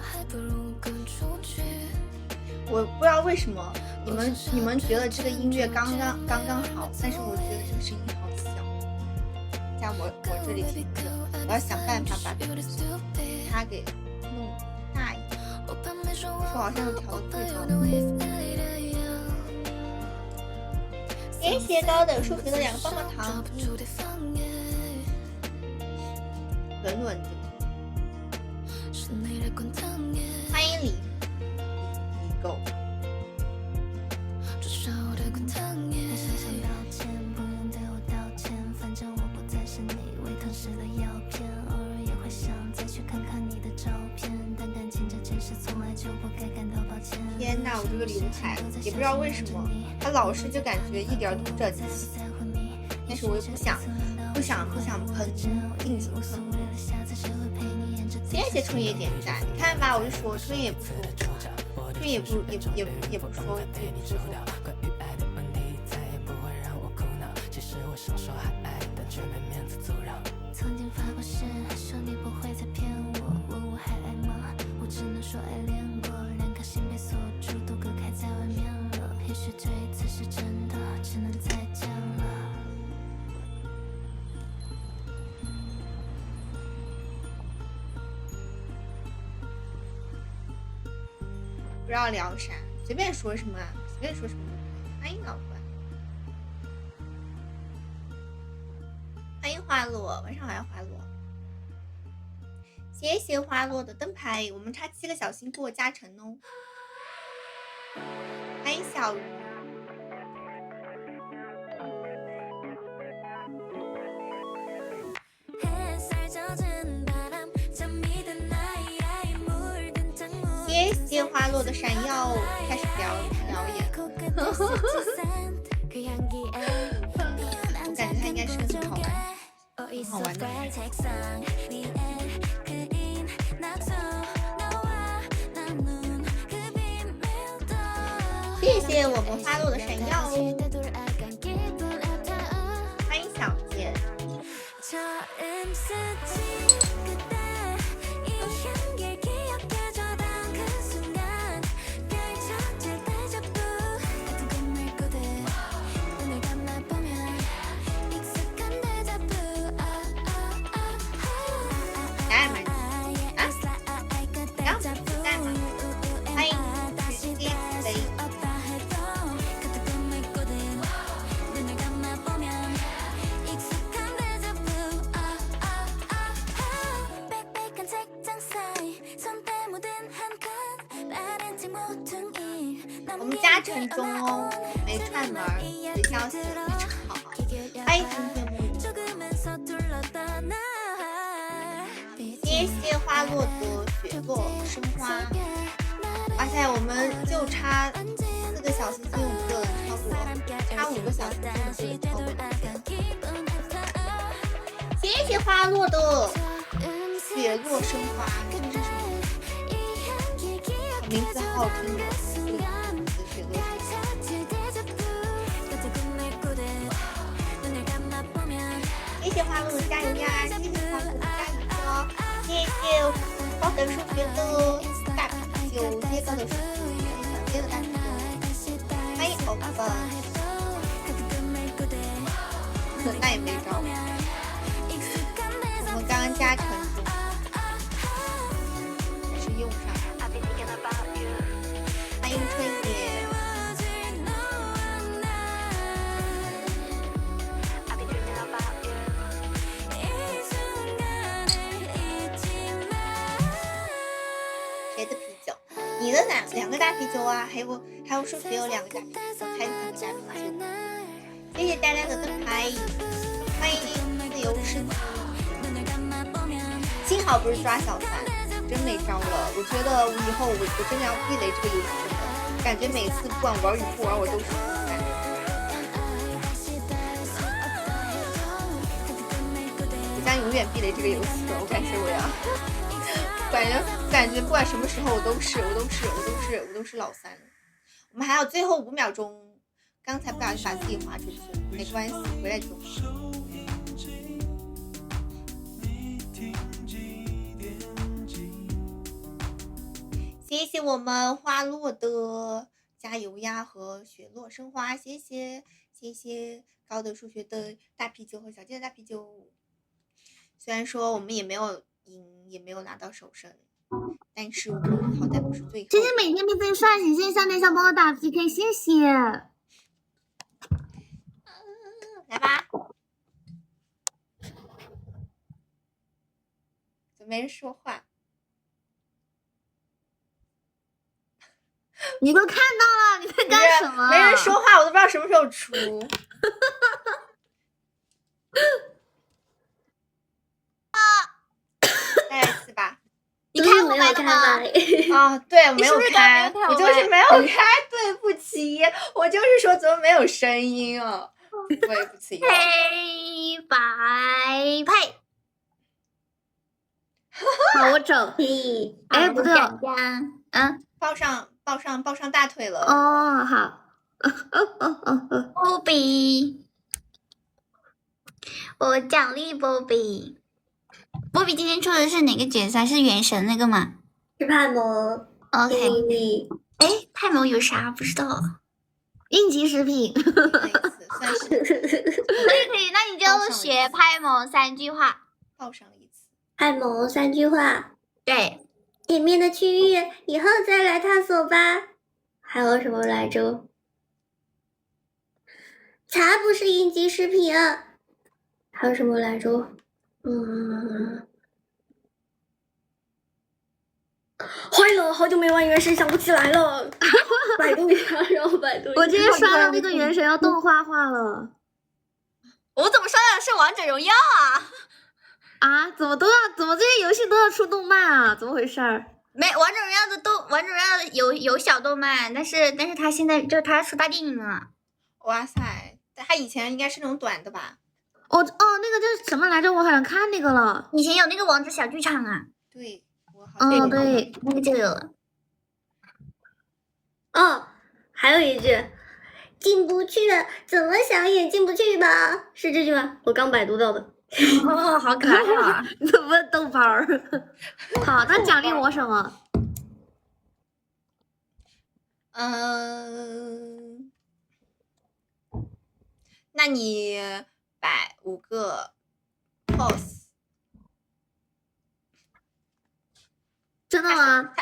我不知道为什么你们觉得这个音乐刚刚好，但是我觉得这个声音好小，在我这里听着，我要想办法把它给弄大一点。我好像又调的最高。谢谢高等数学的2个棒棒糖。稳稳的。欢迎李狗。天哪，我这个刘海也不知道为什么，他老是就感觉一点都不整齐，但是我又不想喷定型喷。谢谢春叶点赞，你看吧，我就说春叶不说，春也不说，也不说。曾经发过誓，说你不会再骗我，问我还爱吗？我只能说爱恋过，2颗心被锁住，都隔开在外面了。也许这一次是真的，只能再见了。不知道聊啥，随便说什么，随便说什么。欢迎老关，欢迎花落，晚上好呀花落。谢谢花落的灯牌，我们差7个小心过加成哦。欢迎小鱼。谢谢花落的闪耀，开始表演。我感觉它应该是个很好玩的。谢谢我们花落的闪耀哦，欢迎小健。我们加成中哦，没串门，随消息非常好。欢迎今天木木，谢谢花落的雪落生花。哇塞，我们就差4个小星星，我们就能超过，差5个小星星就能超过。谢谢花落的雪落生花，这是什么？名字好好听的，这个名字雪落生花。谢谢花落加油呀！谢谢花落加油！谢谢高等数学的大啤酒，谢谢高等数学小街的大啤酒，欢迎欧巴。那也没招，我们刚刚加成中，还是用上。欢迎春野。谁的啤酒？你的两个大啤酒啊，还有数学有2个大啤酒，还有3个大啤酒。谢谢大家的灯牌，欢迎自由世界。幸好不是抓小三，真没招了。我觉得以后我真的要避雷这个游戏了，感觉每次不管玩与不玩，我都是感觉。我将永远避雷这个游戏了，我感觉我要。感觉不管什么时候我都是老三。我们还有最后5秒钟，刚才不小心把自己划出去，没关系，回来就好。谢谢我们花落的加油呀和雪落生花，谢谢高等数学的大啤酒和小健的大啤酒。虽然说我们也没有赢，也没有拿到首胜，但是我们好歹不是最后。谢谢每天被自己刷新，谢谢向天想帮我打 PK， 谢谢。来吧，怎么没人说话？你都看到了，你在干什么？没人说话，我都不知道什么时候出。再来一次吧。你开我麦了吗？啊，对，我没有开，我就是没有开，对不起，我就是说怎么没有声音啊？对不起。黑白配。好，我整。哎，不对，抱上大腿了。哦，好。波比，我奖励波比。波比今天出的是哪个角色？是原神那个吗？是派蒙。 OK。哎，派蒙有啥？不知道。应急食品。算是。可以，那你就学派蒙3句话。报上一次。派蒙3句话。对。点面的区域以后再来探索吧。还有什么来着？才不是应急食品啊！还有什么来着？坏了，好久没玩原神，想不起来了。百度一下，然后百度一下。我今天刷到那个原神要动画化了。我怎么刷到的是王者荣耀啊？啊，怎么这些游戏都要出动漫啊？怎么回事儿？没，王者荣耀的有小动漫，但是他现在就他出大电影了。哇塞，他以前应该是那种短的吧？那个叫什么来着？我好像看那个了。以前有那个王者小剧场啊。对，我好像对，那个就有了。哦，还有一句，进不去，怎么想也进不去吧？是这句吗？我刚百度到的。哦，好可爱啊！怎么豆包儿？好，那奖励我什么？那你摆5个 pose。真的吗？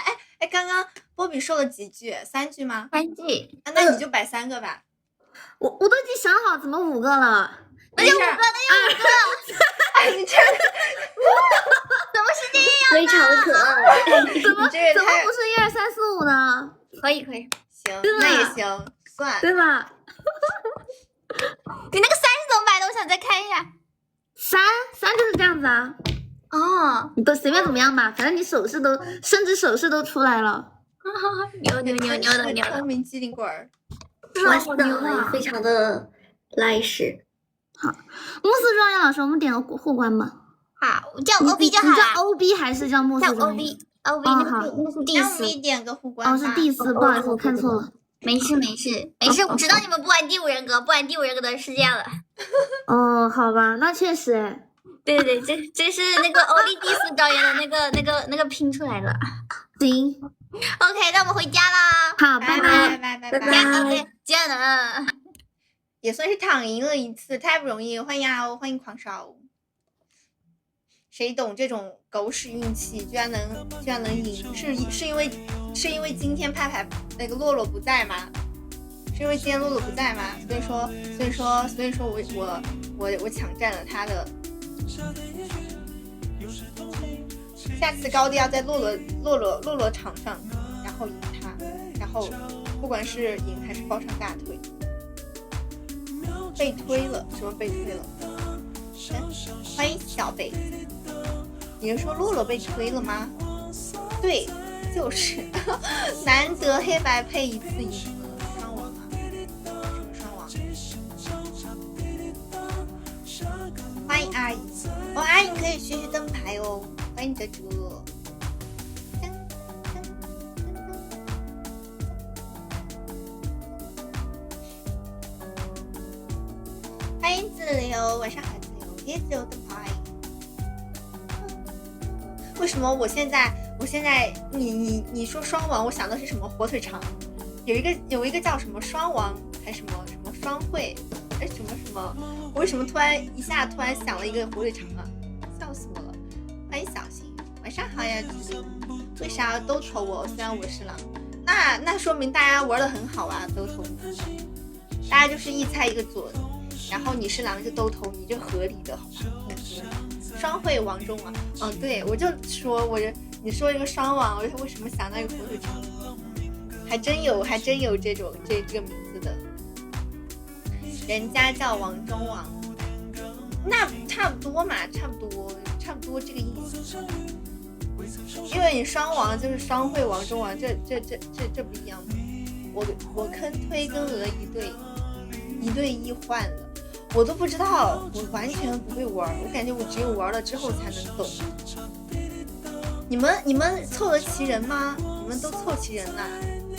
哎，刚刚波比说了几句？3句吗？3句。那你就摆3个吧。我都已经想好怎么5个了。那就5个，哎，你这怎么是这样？非常可爱。怎么不是1、2、3、4、5呢？可以。行，那也行，算对吧？你那个3是怎么摆三就是这样子啊。哦，你都随便怎么样吧，反正你手势都，甚至手势都出来了。牛的。聪明机灵鬼儿。哇塞，非常的来实。好，慕斯庄园老师，我们点个互关吧。好，叫 OB 就好了。你叫 OB 还是叫慕斯叫庄园？ OB 那是第四。让我们点个互关吧。哦，是第四，不好意思，我看错了。没事，我知道你们不玩第五人格，不玩第五人格的世界了。哦，好吧，那确实哎。对，这是那个欧弟第四庄园的那个拼出来的。行 ，OK， 那我们回家啦。好，拜拜。 OK， 见了。也算是躺赢了一次，太不容易。欢迎啊，欢迎狂烧。谁懂这种狗屎运气，居然能赢？是因为今天派派那个洛洛不在吗？是因为今天洛洛不在吗？所以说我抢占了他的。下次高低要在洛洛场上，然后赢他，然后不管是赢还是抱上大腿。被推了，什么被推了？欢迎小北。你是说洛洛被推了吗？对，就是难得黑白配一次赢了双王啊！什么双王？欢迎阿姨，阿姨可以学学灯牌哦。欢迎哲哲。欢迎自由，晚上好自由，别自由灯牌。为什么我现在你说双王，我想的是什么火腿肠？有一个叫什么双王还是什么双汇，哎什么？我为什么突然想了一个火腿肠啊？笑死我了！欢迎小新，晚上好呀，为啥都投我？虽然我是狼，那说明大家玩的很好啊，都投你，大家就是一猜一个准，然后你是狼就都投你，这合理的好吧？双汇王中王，对，我就说你说一个双王，我为什么想到一个火腿肠？还真有这个名字的，人家叫王中王，那差不多嘛，差不多这个意思。因为你双王就是双汇王中王，这不一样的。我坑推跟鹅一对一换了。我都不知道，我完全不会玩，我感觉我只有玩了之后才能懂。你们凑得齐人吗？你们都凑齐人啦？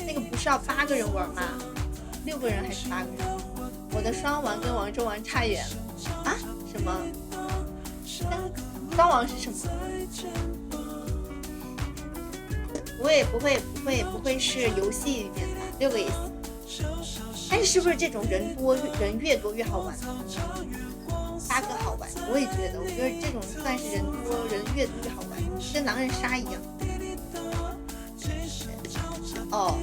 那个不是要8个人玩吗？6个人还是8个人？我的双王跟王中王差远了啊？什么？双王是什么？不会是游戏里面的6个也行。但是不是这种人越多越好玩？8个好玩，我也觉得这种算是人越多越好玩，跟狼人杀一样。哦，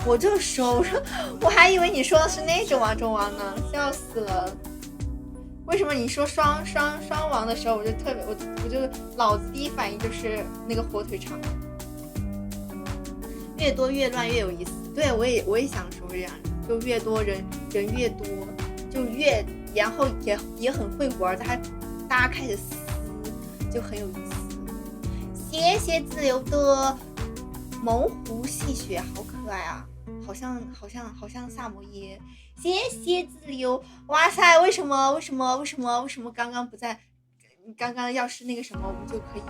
我就说我还以为你说的是那种王中王呢，笑死了。为什么你说双王的时候，我就脑子第一反应就是那个火腿肠。越多越乱越有意思，对我也想说这样。就越多人越多，就然后也很会玩，大家开始撕，就很有意思。谢谢自由的猛虎戏雪，好可爱啊，好像萨摩耶。谢谢自由，哇塞，为什么刚刚不在？刚刚要是那个什么，我们就可以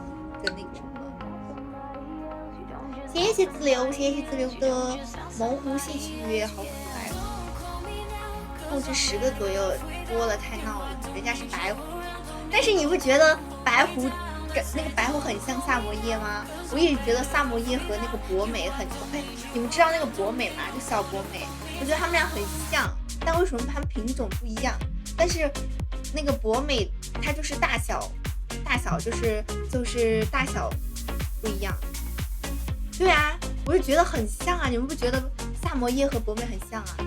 跟那个什么。谢谢自由的猛虎戏雪，好可爱。控制10个左右，多了太闹了。人家是白狐，但是你不觉得白狐很像萨摩耶吗？我一直觉得萨摩耶和那个博美很像。你们知道那个博美吗？就小博美，我觉得他们俩很像，但为什么他们品种不一样？但是那个博美它就是大小就是大小不一样。对啊，我就觉得很像啊，你们不觉得萨摩耶和博美很像啊？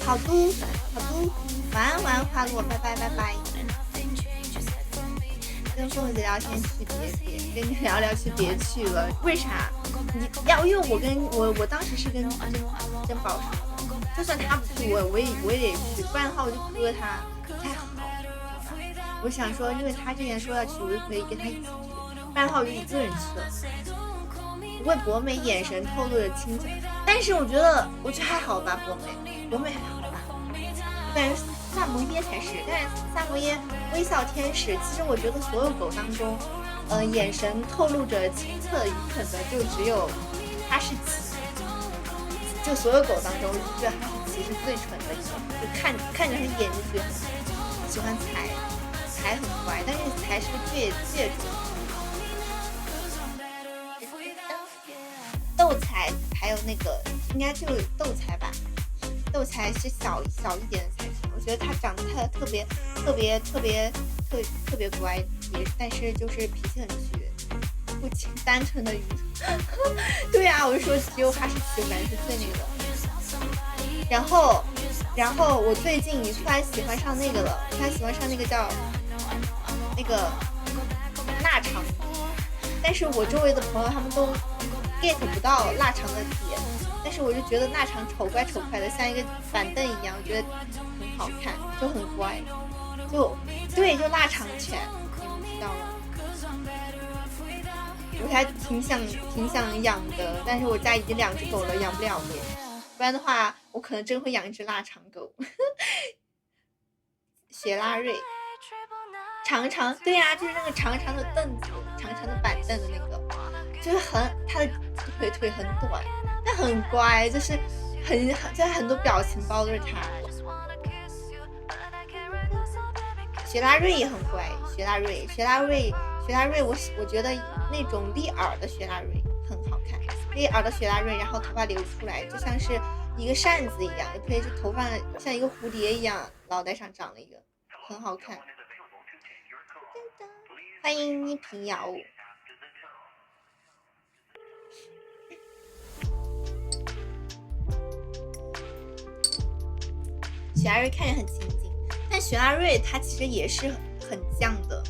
好嘟，晚安花落，拜拜。跟凤子聊天去别，跟你聊聊去别去了，为啥？因为我当时是跟珍宝说，就算他不去我也得去，不然的话我就割他，不太好，知道吧？我想说，因为他之前说要去，我就可以跟他一起去，不然的话我就一个人去了。不过博美眼神透露着亲切，但是我觉得还好吧，博美还好吧，我感觉萨摩耶才是，但是萨摩耶微笑天使，其实我觉得所有狗当中，眼神透露着清澈愚蠢的就只有哈士奇，就所有狗当中，我觉得哈士奇是最蠢的一个，就看着它眼就觉得喜欢才很乖，但是才是个倔主。斗才还有那个应该就是斗才吧，斗才是小一点的才行，我觉得他长得特别乖，也但是就是脾气很倔，不单纯的愚蠢。对呀，我就说只有哈士奇我感觉是最那个的。然后我最近突然喜欢上那个了，突然喜欢上那个叫那个腊肠，但是我周围的朋友他们都 get 不到腊肠的点，但是我就觉得腊肠丑怪的，像一个板凳一样，我觉得很好看，就很乖，就腊肠犬，你们知道吗？我还挺想养的，但是我家已经2只狗了，养不了了，不然的话我可能真会养一只腊肠狗。雪拉瑞长，对呀，就是那个长长的凳子，长长的板凳的那个，就是它的腿很短，但很乖，就是很多表情包都是它。雪拉瑞也很乖，雪拉瑞，我觉得那种立耳的雪拉瑞很好看，立耳的雪拉瑞，然后头发流出来，就像是一个扇子一样，也可以是头发像一个蝴蝶一样，脑袋上长了一个，很好看。欢迎一平遥。雪拉瑞看着很亲近，但雪拉瑞他其实也是很犟的，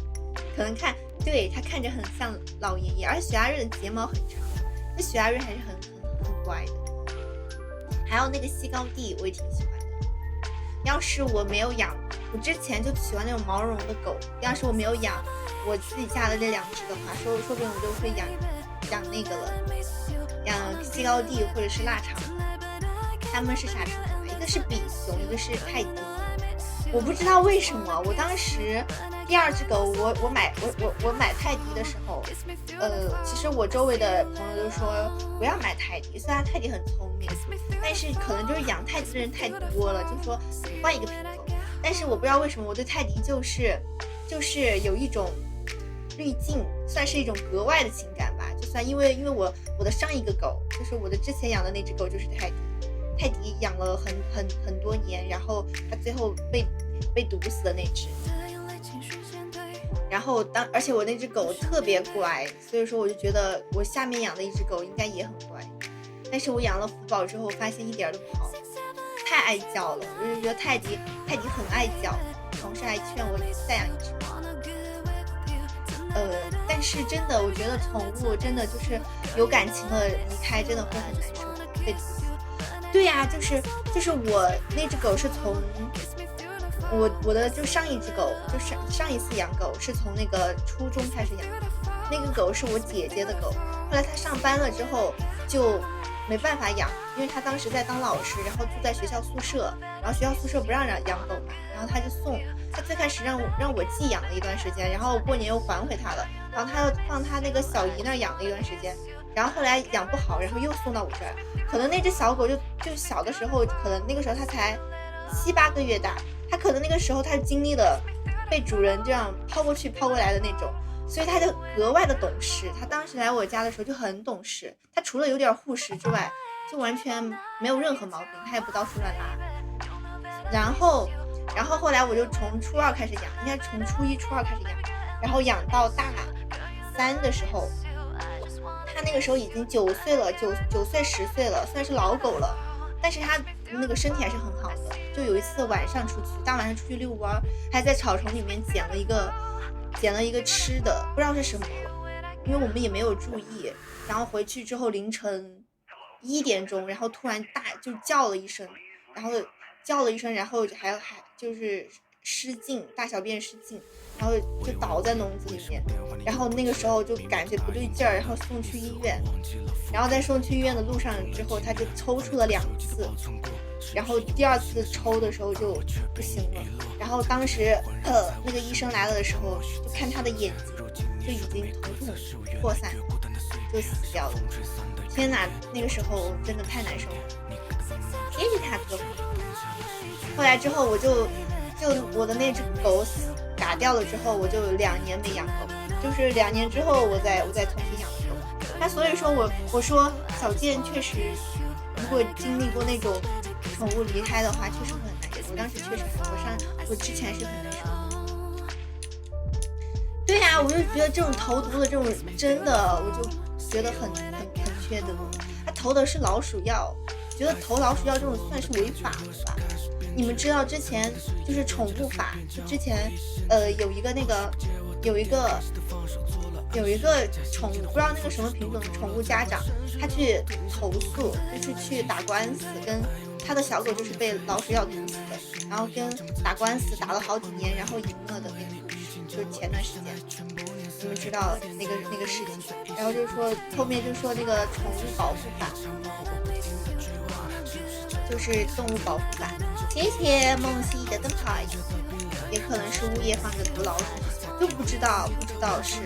可能对他看着很像老爷爷，而且雪拉瑞的睫毛很长，那雪拉瑞还是很乖的。还有那个西高地我也挺喜欢的，要是我没有养，我之前就喜欢那种毛茸茸的狗，要是我没有养我自己家的这2只的话，说不定我就会养那个了，养西高地或者是腊肠。他们是啥品种？一个是比熊，一个是泰迪。我不知道为什么，我当时第2只狗，我买泰迪的时候，其实我周围的朋友都说不要买泰迪，虽然泰迪很聪明，但是可能就是养泰迪的人太多了，就说换一个品种。但是我不知道为什么我对泰迪就是有一种滤镜，算是一种格外的情感吧。就算因为我的上一个狗，就是我的之前养的那只狗就是泰迪养了很多年，然后它最后被毒死的那只。然后而且我那只狗特别乖，所以说我就觉得我下面养的一只狗应该也很乖。但是我养了福宝之后，发现一点都不好，太爱叫了。我就觉得泰迪很爱叫，同事还劝我再养一只。但是真的，我觉得宠物真的就是有感情的离开，真的会很难受，被毒死。对呀，就是我那只狗是从我的就上一只狗，就是上一次养狗是从那个初中开始养的，那个狗是我姐姐的狗，后来她上班了之后就没办法养，因为她当时在当老师，然后住在学校宿舍，然后学校宿舍不让养狗嘛，然后她最开始让我寄养了一段时间，然后过年又还回她了，然后她又放她那个小姨那儿养了一段时间，然后后来养不好，然后又送到我这儿。可能那只小狗就小的时候，可能那个时候它才7、8个月大，它可能那个时候它经历了被主人这样抛过去抛过来的那种，所以它就格外的懂事。它当时来我家的时候就很懂事，它除了有点护食之外，就完全没有任何毛病，它也不到处乱拉。然后后来我就从初2开始养，应该从初1、初2开始养，然后养到大3的时候，它那个时候已经9岁了，9岁10岁了，算是老狗了，但是它那个身体还是很好的。就有一次晚上大晚上出去遛弯，还在草丛里面捡了一个吃的，不知道是什么，因为我们也没有注意。然后回去之后凌晨1点钟，然后突然就叫了一声，然后还就是失禁，大小便失禁，然后就倒在笼子里面，然后那个时候就感觉不对劲儿，然后送去医院，然后在送去医院的路上之后，他就抽搐了2次，然后第2次抽的时候就不行了，然后当时那个医生来了的时候，就看他的眼睛就已经瞳孔扩散，就死掉了。天哪，那个时候真的太难受了，谢谢他哥。后来之后我就我的那只狗打掉了之后，我就2年没养狗，就是2年之后我再重新养狗。那所以说我说小健确实，如果经历过那种宠物离开的话，确实会很难受。当时确实我之前是很难受。对呀，我就觉得这种投毒的这种真的，我就觉得很缺德。他投的是老鼠药，觉得投老鼠药这种算是违法的吧？你们知道之前就是宠物法，就之前有一个宠物，不知道那个什么品种的宠物家长，他去投诉，就是去打官司，跟他的小狗就是被老鼠药毒死的，然后跟打官司打了好几年，然后赢了的那个故事，就是前段时间你们知道那个事情，然后就是说后面就说那个宠物保护法，就是动物保护法。谢谢梦溪的灯牌，也可能是物业放着毒老鼠，就不知道是，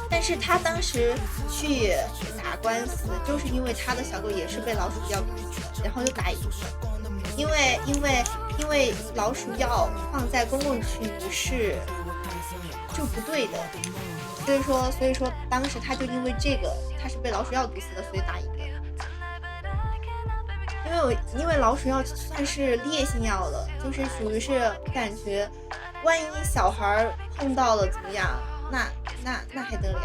但是他当时去打官司，就是因为他的小狗也是被老鼠药毒死的，然后就打赢了，因为老鼠药放在公共区域是就不对的，所以说当时他就因为这个他是被老鼠药毒死的，所以打赢了。因为老鼠药算是烈性药了，就是属于是感觉万一小孩碰到了怎么样，那还得了，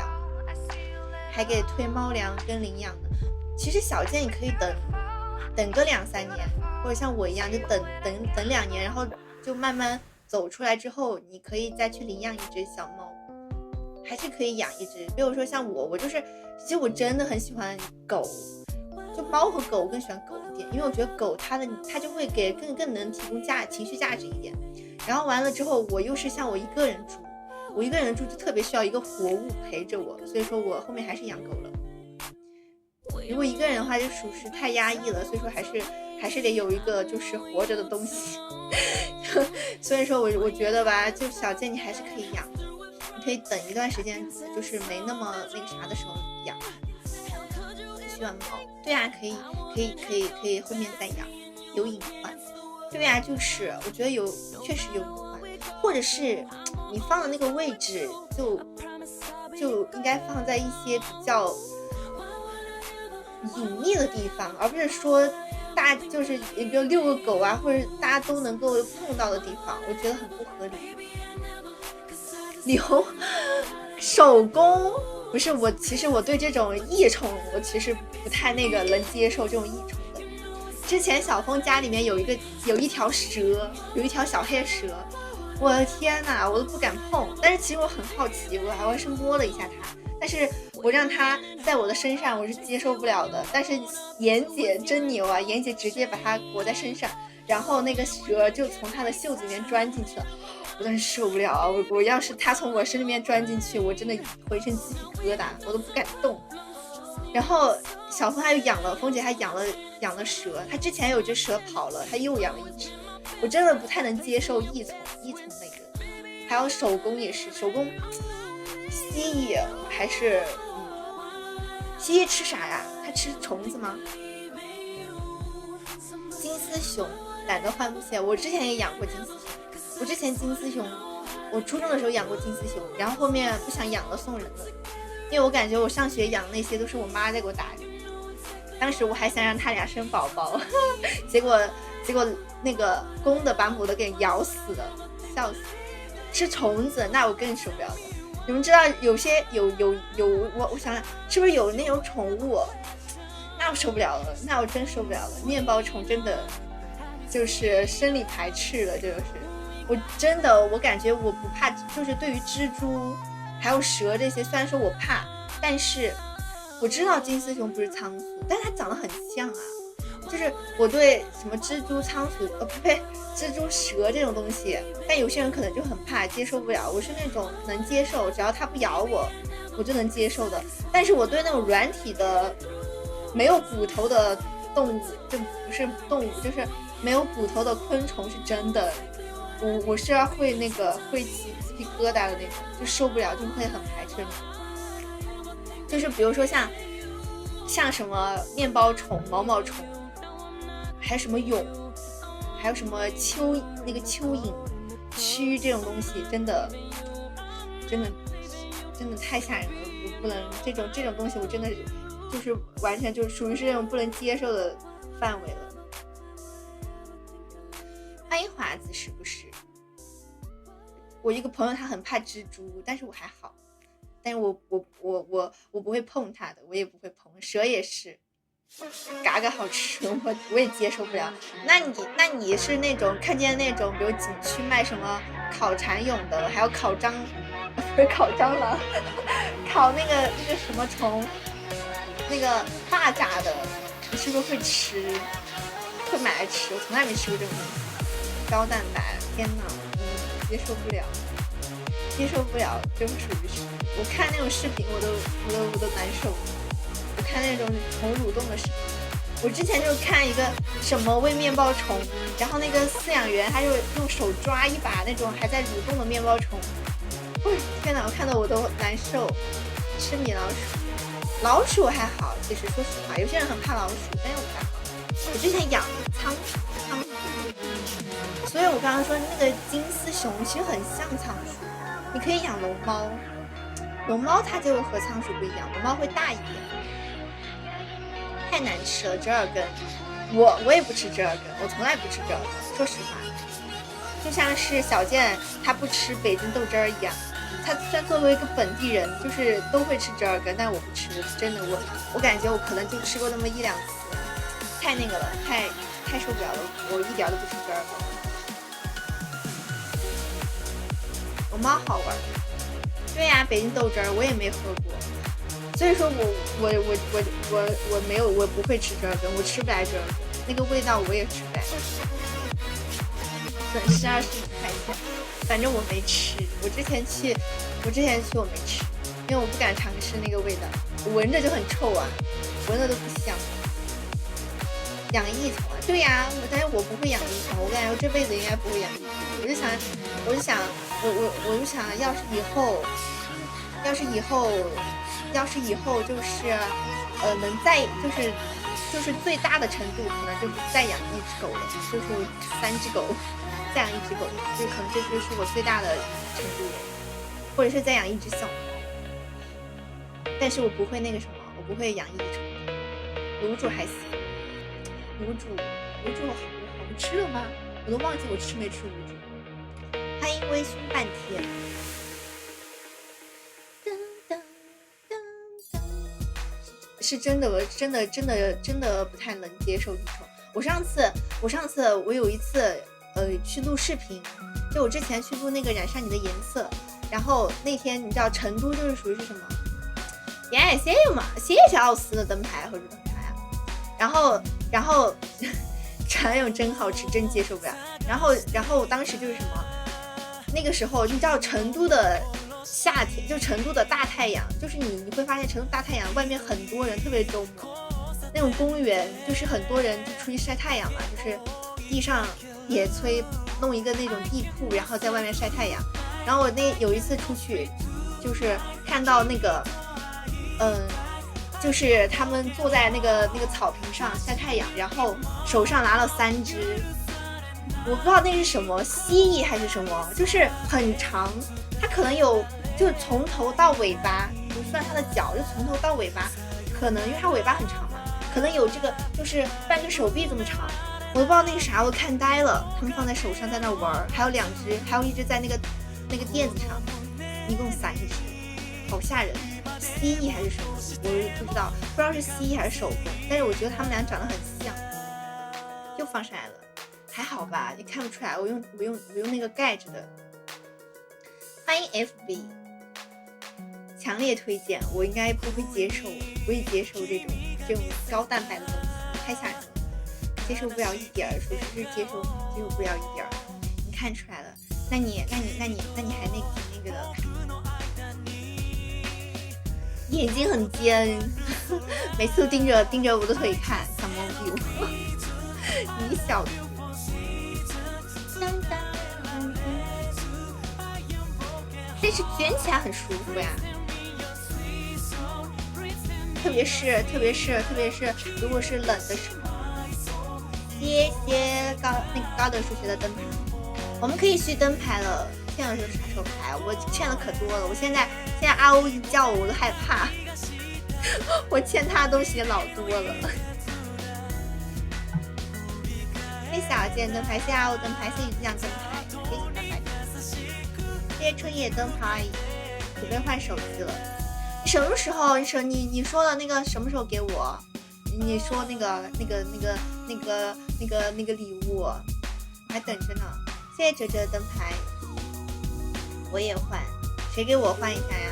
还给推猫粮跟领养的。其实小健你可以等个2-3年，或者像我一样就等2年，然后就慢慢走出来之后，你可以再去领养一只小猫，还是可以养一只。比如说像我就是其实我真的很喜欢狗，就猫和狗我更喜欢狗一点，因为我觉得狗它就会给更能提供情绪价值一点。然后完了之后，我又是像我一个人住就特别需要一个活物陪着我，所以说我后面还是养狗了。如果一个人的话就属实太压抑了，所以说还是得有一个就是活着的东西。所以说我觉得吧，就小健你还是可以养的，你可以等一段时间，就是没那么那个啥的时候养。喜欢猫，对啊，可以后面再养，有隐患。对啊，就是我觉得确实有隐患，或者是你放的那个位置就应该放在一些比较隐秘的地方，而不是说就是比如遛个狗啊，或者大家都能够碰到的地方，我觉得很不合理。手工不是我，其实我对这种异宠我其实不太能接受这种异宠的。之前小峰家里面有一条蛇，有一条小黑蛇，我的天哪，我都不敢碰。但是其实我很好奇，我还是摸了一下它，但是我让它在我的身上我是接受不了的。但是妍姐真牛啊，妍姐直接把它裹在身上，然后那个蛇就从它的袖子里面钻进去了。我真是受不了啊！我要是他从我身里面钻进去，我真的浑身鸡皮疙瘩，我都不敢动。然后小峰峰姐还养了蛇，她之前有只蛇跑了，她又养了一只。我真的不太能接受异宠那个。还有手工也是，手工蜥蜴还是蜥蜴吃啥呀？它吃虫子吗？金丝熊懒得换不起来，我之前也养过金丝熊。我之前金丝熊，我初中的时候养过金丝熊，然后后面不想养了送人了，因为我感觉我上学养的那些都是我妈在给我打理。当时我还想让他俩生宝宝，结果那个公的把母的给咬死了，笑死！吃虫子那我更受不了了。你们知道有些我想想是不是有那种宠物，那我受不了了，那我真受不了了。面包虫真的就是生理排斥了，这就是。我感觉我不怕，就是对于蜘蛛还有蛇这些，虽然说我怕，但是我知道金丝熊不是仓鼠，但它长得很像啊，就是我对什么蜘蛛、仓鼠，不对，蜘蛛、蛇这种东西，但有些人可能就很怕，接受不了。我是那种能接受，只要它不咬我，我就能接受的。但是我对那种软体的、没有骨头的动物，就不是动物，就是没有骨头的昆虫，是真的，我是会那个会起鸡皮疙瘩的那种，就受不了，就会很排斥那种。就是比如说像什么面包虫、毛毛虫，还有什么蛹，还有什么蚯蚓、蛆这种东西，真的太吓人了，我不能这种东西，我真的就是完全就属于是那种不能接受的范围了。欢迎华子，是不是？我一个朋友他很怕蜘蛛，但是我还好。但是我不会碰它的，我也不会碰蛇，也是，嘎嘎好吃，我也接受不了。那你是那种看见那种，比如景区卖什么烤蚕蛹的，还有烤蟑螂，烤那个什么虫，那个大闸的，你是不是会吃？会买来吃？我从来没吃过这种东西，高蛋白，天哪，接受不了。就是属于是，我看那种视频我都难受。我看那种虫蠕动的视频，我之前就看一个什么喂面包虫，然后那个饲养员他就用手抓一把那种还在蠕动的面包虫，天哪，我看到我都难受。吃米老鼠还好，其实说实话，有些人很怕老鼠，但是我还好。我之前养仓鼠，所以我刚刚说那个金丝熊其实很像仓鼠。你可以养龙猫，龙猫它就和仓鼠不一样，龙猫会大一点。太难吃了，折耳根，我也不吃折耳根，我从来不吃折耳根，说实话，就像是小健他不吃北京豆汁儿一样，他虽然作为一个本地人，就是都会吃折耳根，但是我不吃，真的，我感觉我可能就吃过那么1-2次，太那个了，太受不了了，我一点都不吃折耳根。龙猫好玩，对呀，北京豆汁儿我也没喝过，所以说我没有，我不会吃折耳根，我吃不来折耳根，那个味道我也吃不来。损失25块钱，反正我没吃。我之前去我没吃，因为我不敢尝试那个味道，闻着就很臭啊，闻着都不香。养益虫啊，对呀，但是我不会养益虫，我感觉我这辈子应该不会养益虫。我就想，要是以后就是能再就是最大的程度，可能就是再养1只狗了，就是3只狗，再养1只狗，就可能这就是我最大的程度了，或者是再养1只小猫。但是我不会那个什么，我不会养益虫。卤煮还行，卤煮我吃了吗？我都忘记我吃没吃卤煮。欢迎微醺半天。是真的，真的不太能接受益虫。我上次我有一次去录视频，就我之前去录那个染上你的颜色，然后那天你知道成都就是属于是什么？谢谢奥斯的灯牌或者灯牌啊，然后蚕蛹真好吃，真接受不了。然后当时就是什么？那个时候你知道成都的夏天，就成都的大太阳，就是你会发现成都大太阳外面很多人，特别周末那种公园，就是很多人就出去晒太阳嘛，就是地上野炊，弄一个那种地铺，然后在外面晒太阳。然后我有一次出去，就是看到那个就是他们坐在那个草坪上晒太阳，然后手上拿了3只，我不知道那是什么蜥蜴还是什么，就是很长，它可能有就从头到尾巴，不算它的脚，就从头到尾巴，可能因为它尾巴很长嘛，可能有这个就是半个手臂这么长，我都不知道那个啥，我看呆了。他们放在手上在那玩，还有2只，还有1只在那个垫子上，一共3只，好吓人。蜥蜴还是什么，我不知道是蜥蜴还是手工，但是我觉得他们俩长得很像。又放上来了，还好吧，也看不出来，我用那个盖着的。欢迎 FB， 强烈推荐，我应该不会接受这种高蛋白的东西，太吓人了。接受不了一点儿，属实是接受不了一点儿。你看出来了，那你还那个的，眼睛很尖，每次都盯着我的腿看，想蒙蔽我。你小子，但是卷起来很舒服呀。特别是，如果是冷的时候。谢谢高等数学的灯牌，我们可以续灯牌了。欠的是啥时候牌？我欠的可多了。我现在阿欧一叫我都害怕，我欠他的东西老多了。谢谢小健灯牌，谢谢阿欧灯牌，谢谢这样灯牌，谢谢灯牌，谢谢春野灯牌，准备换手机了。你什么时候？你说的那个什么时候给我？你说那个礼物，我还等着呢。谢谢哲哲的灯牌，我也换，谁给我换一下呀？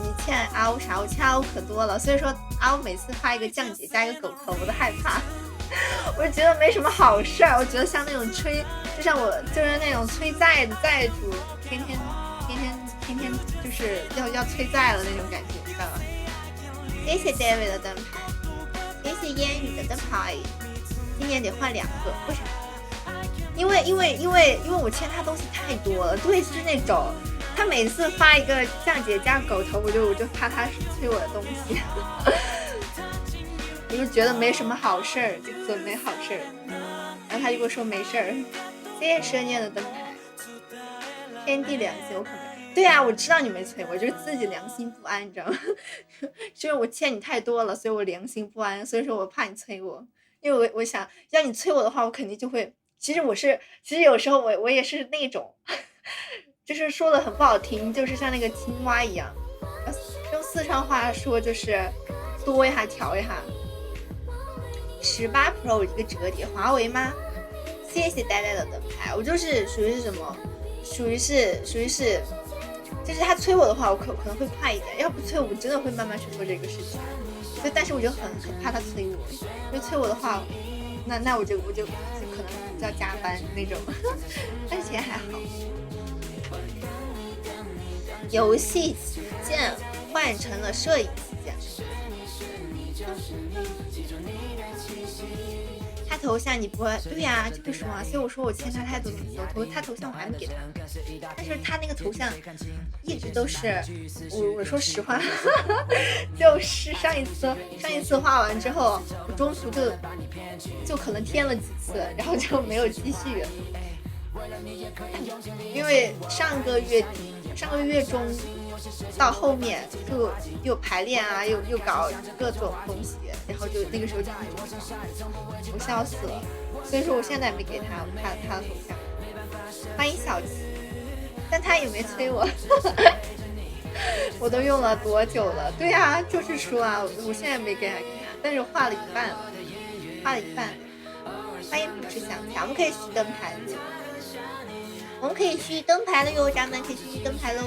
你欠阿欧啥？我欠阿欧可多了，所以说阿欧每次发一个降解加一个狗头，我都害怕。我觉得没什么好事儿，我觉得像那种催，就像我就是那种催债的债主，天天就是要催债了那种感觉，知道吧？谢谢 David 的灯牌。谢谢烟雨的灯牌，今年得换2个，为啥？因为我欠他东西太多了，对，就是那种他每次发一个降解加狗头，我就怕他催我的东西，我就觉得没什么好事儿，就准没好事儿，然后他就跟我说没事儿。谢谢蛇念的灯牌，天地良心，我可能。对啊，我知道你没催我，就是自己良心不安，你知道吗？就是我欠你太多了，所以我良心不安，所以说我怕你催我，因为我想让你催我的话，我肯定就会。其实有时候我也是那种，就是说的很不好听，就是像那个青蛙一样，用四川话说就是多一下调一下。18 Pro 一个折叠，华为吗？谢谢呆呆的灯牌，我就是属于是什么？属于是。就是他催我的话，我可能会快一点，要不催我真的会慢慢去做这个事情。所以，但是我就很怕他催我，因为催我的话，那我就可能要加班那种，但是钱还好。游戏旗舰换成了摄影旗舰。他头像你不会对呀，就不说啊，所以我说我欠他太多东西，他头像我还没给他，但是他那个头像一直都是我说实话，就是上一次画完之后，我中途就可能添了几次，然后就没有继续，因为上个月中到后面就又排练啊，又搞各种东西，然后就那个时候就很忙，我笑死了。所以说我现在没给他的头像。欢迎小琪，但他也没催我。我都用了多久了？对啊，就是说啊，我现在没给他，但是画了一半。欢迎不吃香肠，我们可以续灯牌了，咱们可以续灯牌喽。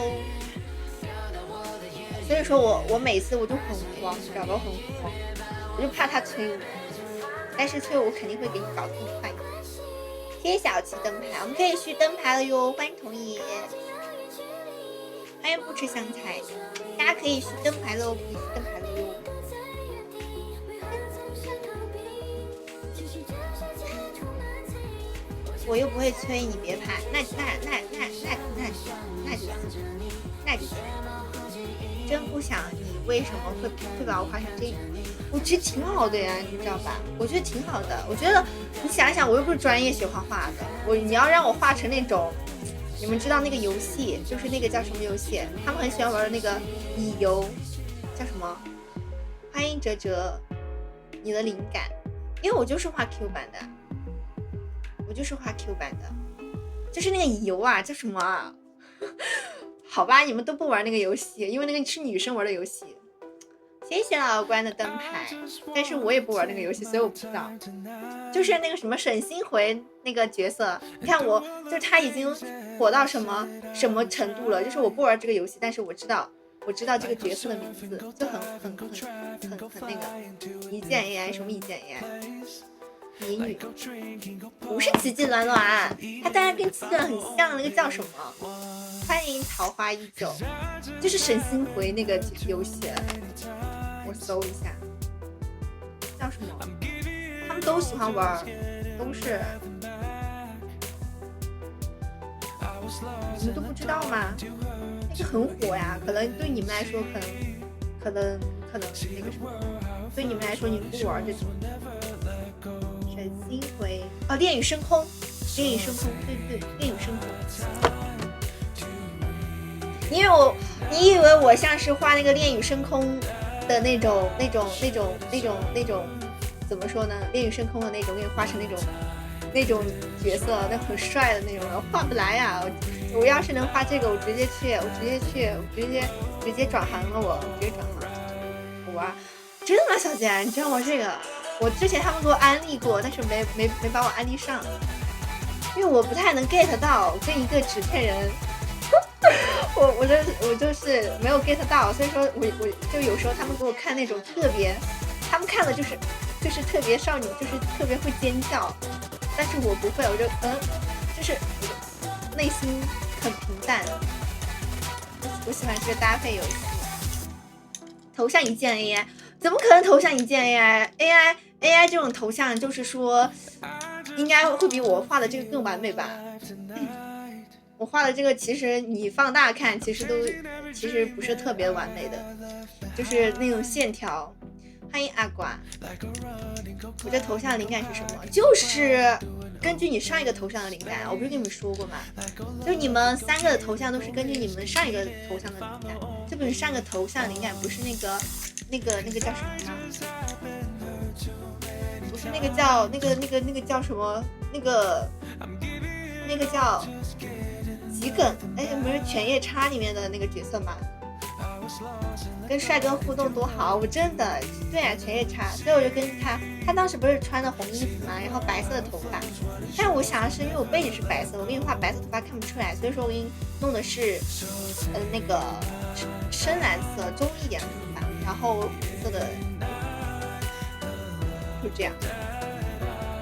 所以说我每次我就很慌，你知道吧？我很慌，我就怕他催我，但是催我肯定会给你搞得更快。谢谢小琪灯牌，我们可以续灯牌了哟，欢迎同意，欢迎不吃香菜，大家可以续灯牌喽，可以续灯牌了哟。我又不会催你，别怕，那就行。真不想你为什么会把我画成这样？我觉得挺好的呀，你知道吧？我觉得挺好的。我觉得你想一想，我又不是专业学画画的，你要让我画成那种，你们知道那个游戏，就是那个叫什么游戏？他们很喜欢玩的那个乙游，叫什么？欢迎哲哲，你的灵感，因为我就是画 Q 版的，就是那个乙游啊，叫什么啊？好吧，你们都不玩那个游戏，因为那个是女生玩的游戏。谢谢老关的灯牌，但是我也不玩那个游戏，所以我不知道。就是那个什么沈星回那个角色，你看就是他已经火到什么程度了，就是我不玩这个游戏，但是我知道这个角色的名字，就很那个一键 AI 什么一键 AI。谜语，不是奇迹暖暖，它当然跟奇迹暖很像，那个叫什么？欢迎桃花依旧，就是神心回那个游戏，我搜一下，叫什么？他们都喜欢玩，都是。你们都不知道吗？那个很火呀，可能对你们来说，可能那个什么，对你们来说你们不玩这种。沈星回哦，恋与深空，恋与深空，对，恋与深空。你以为我像是画那个恋与深空的那种，怎么说呢？恋与深空的那种，给你画成那种角色，那很帅的那种，画不来呀！我要是能画这个，我直接转行了，我直接转行。哇，真的吗，小姐？你知道我这个？我之前他们给我安利过，但是没把我安利上，因为我不太能 get 到跟一个纸片人，我就是没有 get 到，所以说我就有时候他们给我看那种特别，他们看的就是特别少女，就是特别会尖叫。但是我不会，我就就是内心很平淡。我喜欢这个搭配游戏。头像一键 AI， 怎么可能头像一键 AI 这种头像，就是说应该会比我画的这个更完美吧？我画的这个其实你放大看，其实不是特别完美的，就是那种线条。欢迎阿瓜，我这头像的灵感是什么？就是根据你上一个头像的灵感，我不是跟你们说过吗？就你们3个的头像都是根据你们上一个头像的灵感。这不是上个头像灵感不是那个叫什么呀？不是那个叫那个叫什么？那个叫桔梗，不是犬夜叉里面的那个角色吗？跟帅哥互动多好，我真的对啊，犬夜叉，所以我就跟他当时不是穿的红衣服嘛，然后白色的头发，但是我想的是，因为我背景是白色，我给你画白色头发看不出来，所以说我给你弄的是那个深蓝色中一点的头发，然后红色的，就这样，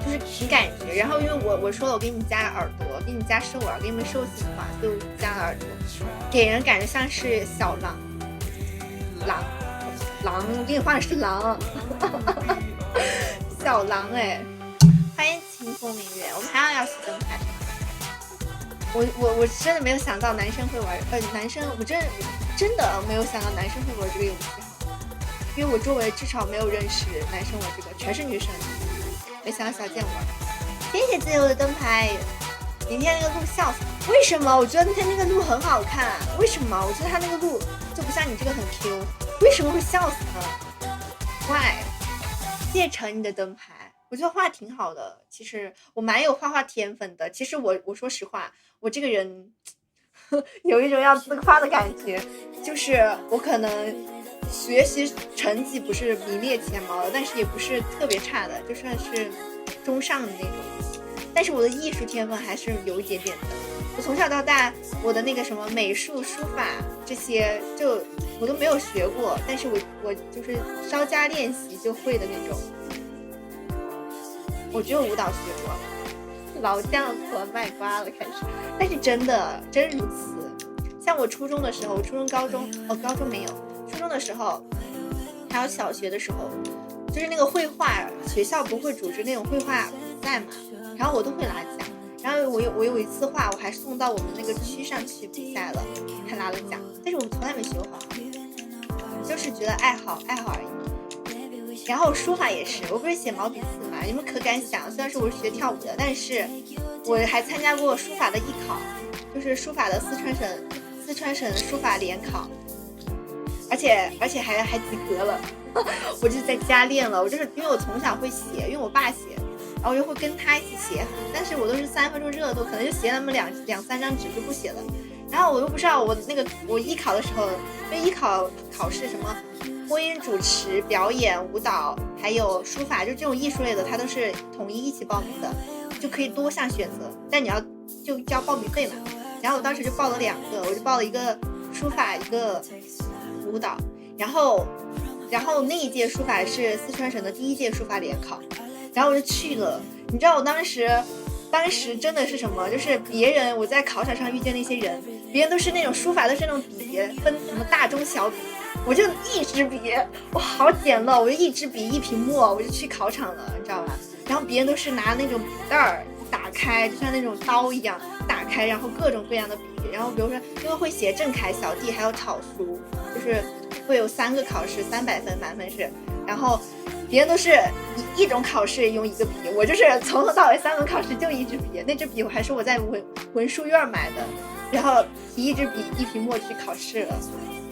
就是凭感觉。然后因为我说了，我给你加耳朵，给你加兽耳，给你们兽性化，所以我加了耳朵，给人感觉像是小狼，我给你画的是狼，小狼哎！欢迎清风明月，我们还要洗灯牌。我真的没有想到男生会玩，男生我真的没有想到男生会玩这个游戏，因为我周围至少没有认识男生玩这个，全是女生。没想到小健玩，谢谢自由的灯牌。明天那个鹿笑死，为什么？我觉得那天那个鹿很好看，为什么？我觉得他那个鹿就不像你这个很 Q， 为什么会笑死呢？怪，谢谢成你的灯牌，我觉得画挺好的。其实我蛮有画天分的。其实我说实话，我这个人有一种要自夸的感觉，就是我可能学习成绩不是名列前茅的，但是也不是特别差的，就算是中上的那种。但是我的艺术天分还是有一点点的。我从小到大，我的那个什么美术、书法这些，就我都没有学过，但是我就是稍加练习就会的那种。我只有舞蹈学过，老将婆卖瓜了开始。但是真如此。像我初中的时候，高中没有，初中的时候还有小学的时候，就是那个绘画学校不会组织那种绘画比赛嘛，然后我都会拿奖。然后我有一次画，我还送到我们那个区上去比赛了，还拿了奖。但是我从来没学好，就是觉得爱好而已。然后书法也是，我不是写毛笔字嘛，你们可敢想？虽然是我是学跳舞的，但是我还参加过书法的艺考，就是书法的四川省书法联考，而且还及格了。我就在家练了，我就是因为我从小会写，因为我爸写。然后我就会跟他一起写，但是我都是3分钟热度，可能就写那么两三张纸就不写了。然后我又不知道我艺考的时候，因为艺考试什么播音主持、表演、舞蹈，还有书法，就这种艺术类的，它都是统一起报名的，就可以多项选择，但你要就交报名费嘛。然后我当时就报了2个，我就报了一个书法，一个舞蹈。然后那一届书法是四川省的第1届书法联考。然后我就去了。你知道我当时真的是什么？就是别人我在考场上遇见那些人，别人都是那种书法都是那种笔分什么大中小笔，我就一支笔，我好简陋，我就一支笔一瓶墨，我就去考场了，你知道吧？然后别人都是拿那种笔袋儿打开，就像那种刀一样打开，然后各种各样的笔，然后比如说因为会写正楷、小隶还有草书，就是会有3个考试，300分满分是，然后别人都是一种考试用1个笔，我就是从头到尾3门考试就1支笔，那支笔还是我在文书院买的，然后提一支笔一瓶墨去考试了。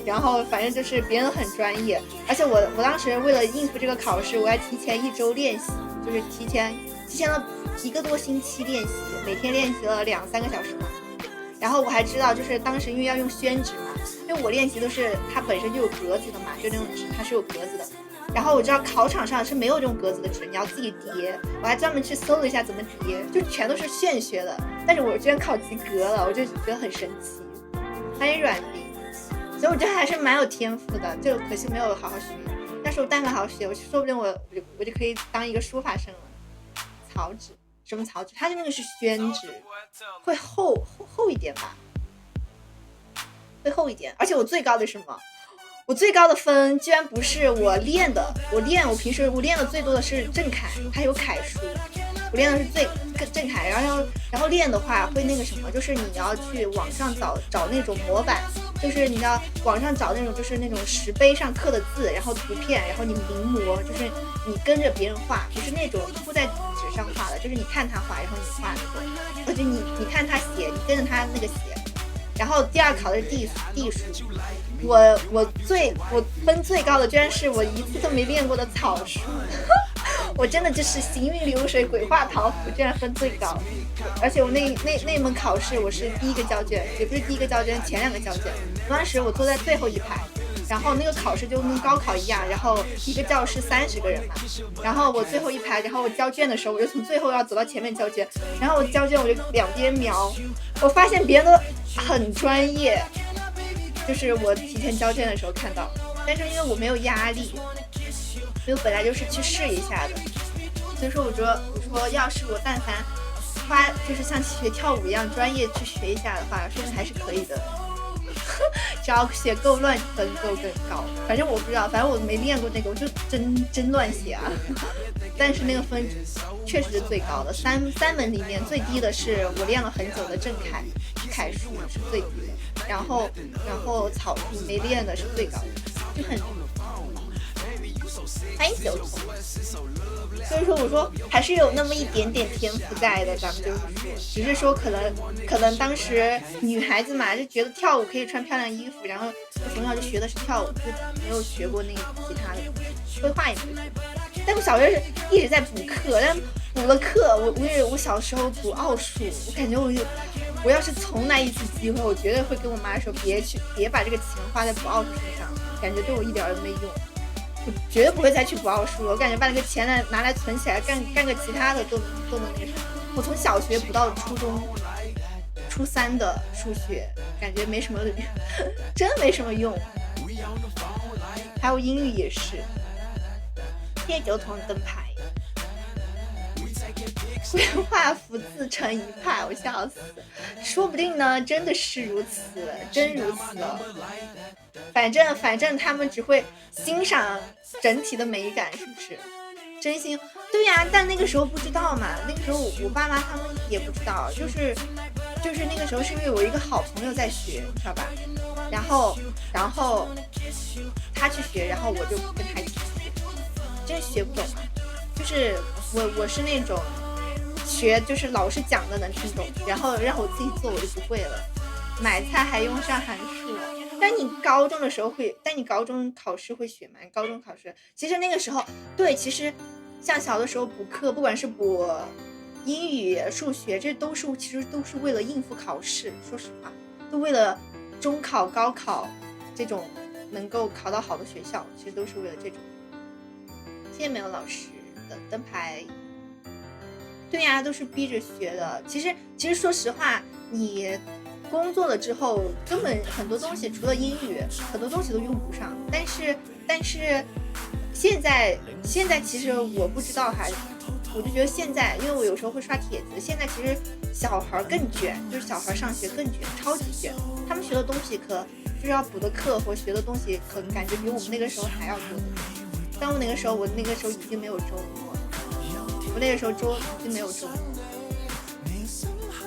然后反正就是别人很专业，而且我当时为了应付这个考试，我还提前1周练习，就是提前了1个多星期练习，每天练习了2-3个小时吧。然后我还知道，就是当时因为要用宣纸嘛，因为我练习都是它本身就有格子的嘛，就那种纸它是有格子的。然后我知道考场上是没有这种格子的纸，你要自己叠。我还专门去搜了一下怎么叠，就全都是现学的。但是我居然考及格了，我就觉得很神奇，很软笔。所以我觉得还是蛮有天赋的，就可惜没有好好学。但是我但凡好好学，我说不定我就可以当一个书法生了。草纸什么草纸？它的那个是宣纸，会厚一点吧，会厚一点。而且我最高的是什么？我最高的分居然不是我练的，我平时练的最多的是正楷，它有楷书，我练的是正楷，然后练的话会那个什么，就是你要去网上找那种模板，就是你要网上找那种就是那种石碑上刻的字，然后图片，然后你临摹，就是你跟着别人画，不是那种铺在纸上画的，就是你看他画，然后你画那种，而且你看他写，你跟着他那个写。然后第2考的是地书，我分最高的居然是我1次都没练过的草书，我真的就是行云流水，鬼画桃符，居然分最高。而且我那门考试我是第1个交卷，也不是第1个交卷，前2个交卷。当时我坐在最后一排，然后那个考试就跟高考一样，然后一个教室30个人嘛，然后我最后一排，然后我交卷的时候，我就从最后要走到前面交卷，然后我交卷我就两边瞄，我发现别人都很专业，就是我提前交卷的时候看到，但是因为我没有压力，因为本来就是去试一下的，所以说我说要是我但凡就是像学跳舞一样专业去学一下的话，说不定还是可以的。只要写够乱，分够更高。反正我不知道，反正我没练过那个，我就真乱写啊。但是那个分确实是最高的，三门里面最低的是我练了很久的正楷书是最低的，然后草书没练的是最高的，就很9头。所以说我说还是有那么一点点天赋在的，咱们就是说，只是说可能当时女孩子嘛就觉得跳舞可以穿漂亮衣服，然后我从小就学的是跳舞，就没有学过那个其他的，绘画也不学。但我小学是一直在补课，但补了课，我小时候补奥数，我感觉我要是重来一次机会，我绝对会跟我妈说别把这个钱花在补奥数身上，感觉对我一点都没用。我绝对不会再去补奥数了，我感觉把那个钱拿来存起来干个其他的都能那个啥。我从小学补到初中初3的数学，感觉没什么真没什么用。还有英语也是，贴9头灯牌，绘画符自成一派，我笑死。说不定呢，真的是如此，真如此哦。反正他们只会欣赏整体的美感，是不是？真心对呀，但那个时候不知道嘛，那个时候我爸妈他们也不知道，就是那个时候是因为我一个好朋友在学，知道吧？然后他去学，然后我就跟他一起学，真学不懂啊。就是我是那种学就是老师讲的能听懂，然后让我自己做我就不会了。买菜还用上函数，但你高中的时候会，但你高中考试会学吗？高中考试其实那个时候对，其实像小的时候补课，不管是补英语、数学，这其实都是为了应付考试。说实话，都为了中考、高考这种能够考到好的学校，其实都是为了这种。现在没有老师的灯牌，对呀，都是逼着学的。其实说实话，你工作了之后，根本很多东西除了英语，很多东西都用不上。但是现在其实我不知道哈，我就觉得现在，因为我有时候会刷帖子，现在其实小孩更卷，就是小孩上学更卷，超级卷。他们学的东西就是要补的课或学的东西，可能感觉比我们那个时候还要多。但我那个时候已经没有周末了，我那个时候已经没有周末，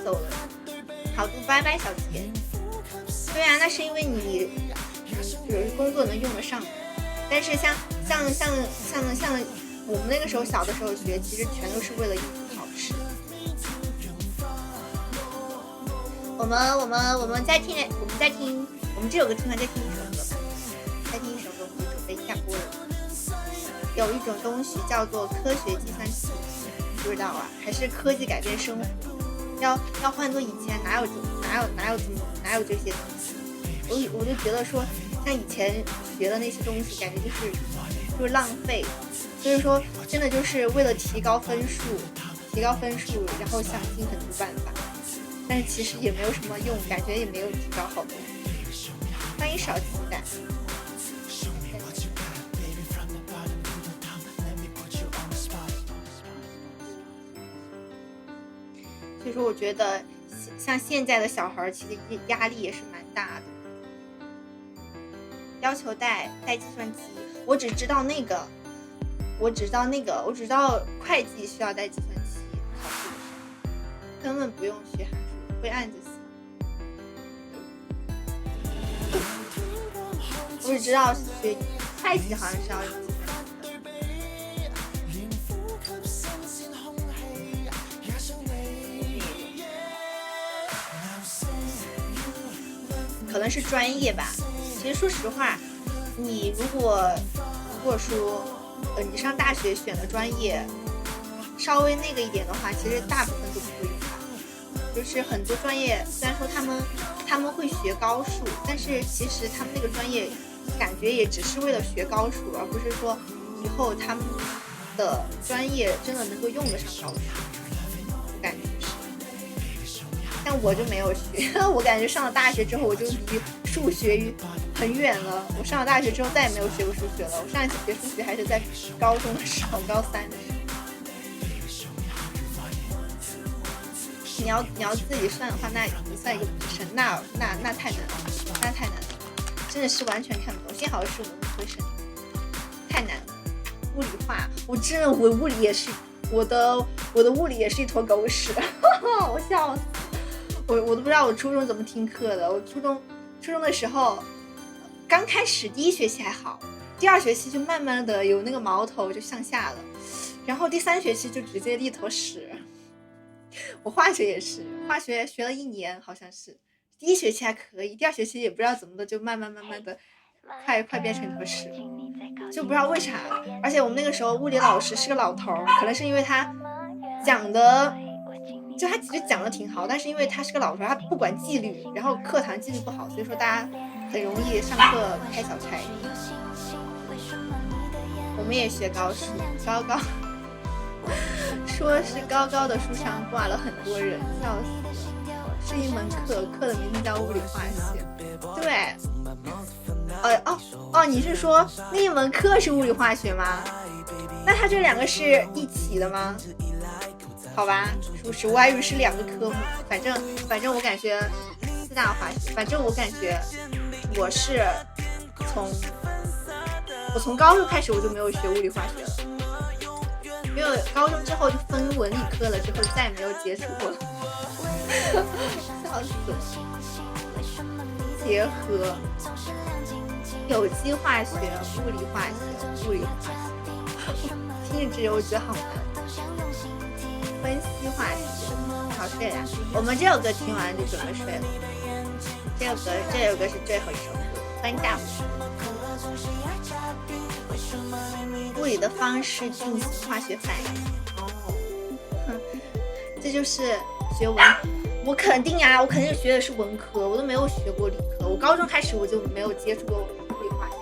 走了。好，拜拜，小姐。对啊，那是因为你就是工作能用得上，但是像我们那个时候小的时候学，其实全都是为了应付考试。我们在听，我们这有个听团在听一首歌吧，在听一首歌，我们准备下播了。有一种东西叫做科学计算器，不知道啊？还是科技改变生活？要换做以前哪有这些东西？我就觉得说，像以前学的那些东西，感觉就是浪费。所以说，真的就是为了提高分数，然后想尽很多办法，但是其实也没有什么用，感觉也没有提高好多。欢迎少期待。所以说，我觉得像现在的小孩其实压力也是蛮大的。要求带计算机，我只知道会计需要带计算机考试的时候，根本不用学函数，会按就行。我只知道学会计好像是要用计算机的。可能是专业吧。其实说实话，你如果说你上大学选的专业稍微那个一点的话，其实大部分都不会用到。就是很多专业虽然说他们会学高数，但是其实他们那个专业感觉也只是为了学高数，而不是说以后他们的专业真的能够用得上高数，我感觉是。但我就没有学，我感觉上了大学之后我就离数学很远了。我上了大学之后再也没有学过数学了。我上一次学数学还是在高中的时候，高三的时候。你要自己算的话，那你算一个补生，那太难了，那太难了，真的是完全看不懂。幸好是我们文科生，太难了。物理化，我物理也是，我的物理也是一坨狗屎，我笑死。我都不知道我初中怎么听课的。我初中的时候，刚开始第一学期还好，第二学期就慢慢的有那个矛头就向下了，然后第三学期就直接一坨屎。我化学也是，化学学了1年，好像是第一学期还可以，第二学期也不知道怎么的就慢慢的快变成一坨屎，就不知道为啥。而且我们那个时候物理老师是个老头，可能是因为他讲的。就他其实讲的挺好，但是因为他是个老头，他不管纪律，然后课堂纪律不好，所以说大家很容易上课开小差。我们也学高数，说是高的书上挂了很多人，笑死。是一门课的名字叫物理化学。对，你是说那一门课是物理化学吗？那它这两个是一起的吗？好吧，属实，我还以为是2个科目。反正我感觉4大化学，反正我感觉我是从高中开始我就没有学物理化学了，因为高中之后就分文理科了，之后再也没有接触过了。笑死！结合有机化学、物理化学，听着我觉得好难。分析化学，好睡了。我们这首歌听完就准备睡了。这首歌是最后一首歌。欢迎大虎。物理的方式进行化学反应。这就是学文。我肯定学的是文科，我都没有学过理科。我高中开始我就没有接触过物理化学。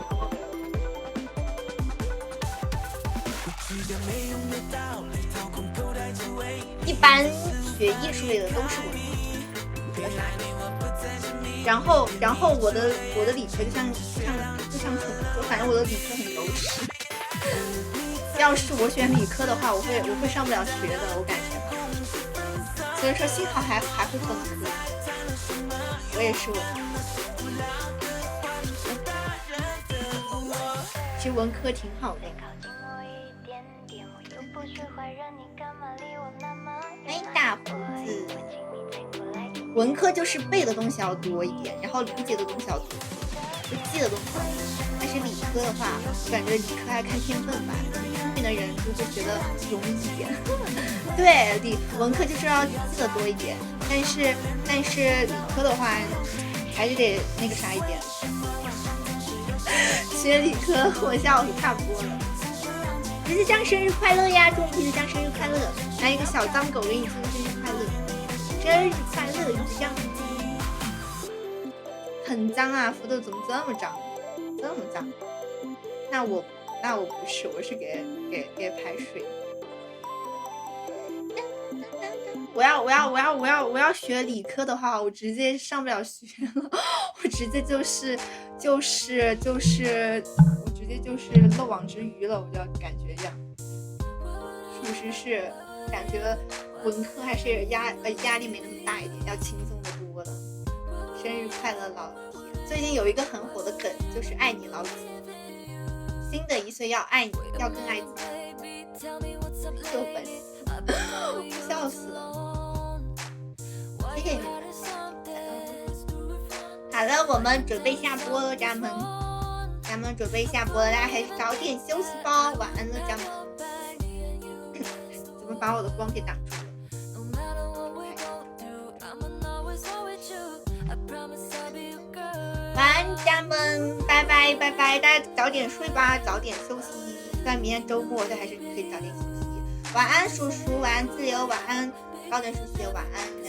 一般学艺术类的都是文科，然后我的理科就像反正我的理科很狗屎。要是我选理科的话，我会上不了学的，我感觉。所以说幸好还会分科，我也是文科。其实文科挺好的。欢迎大胡子。文科就是背的东西要多一点，然后理解的东西要多一点，就记的东西要多一点。但是理科的话，我感觉理科还看天分吧，聪明的人就会觉得容易一点。对，文科就是要记得多一点，但是理科的话，还是得那个啥一点。学理科我笑死差不多了。皮子酱生日快乐呀！祝皮子酱生日快乐！来一个小脏狗给你祝生日快乐，生日快乐，皮子酱。很脏啊，福豆怎么这么脏？这么脏？那我不是，我是给排水。我要学理科的话，我直接上不了学了，我直接就是漏网之鱼了，我就感觉这样，属实是感觉文科还是压力没那么大一点，要轻松的多了。生日快乐，老铁！最近有一个很火的梗，就是爱你老铁。新的1岁要爱你，要更爱自己。有本事，笑死了！谢谢你们。好了，我们准备下播了，家们准备下播了，大家还是早点休息吧，晚安了，家们。怎么把我的光给挡住了？晚安，家们，拜拜拜拜，大家早点睡吧，早点休息。虽然明天周末，但还是可以早点休息。晚安，叔叔，晚安，自由，晚安，高等数学，晚安。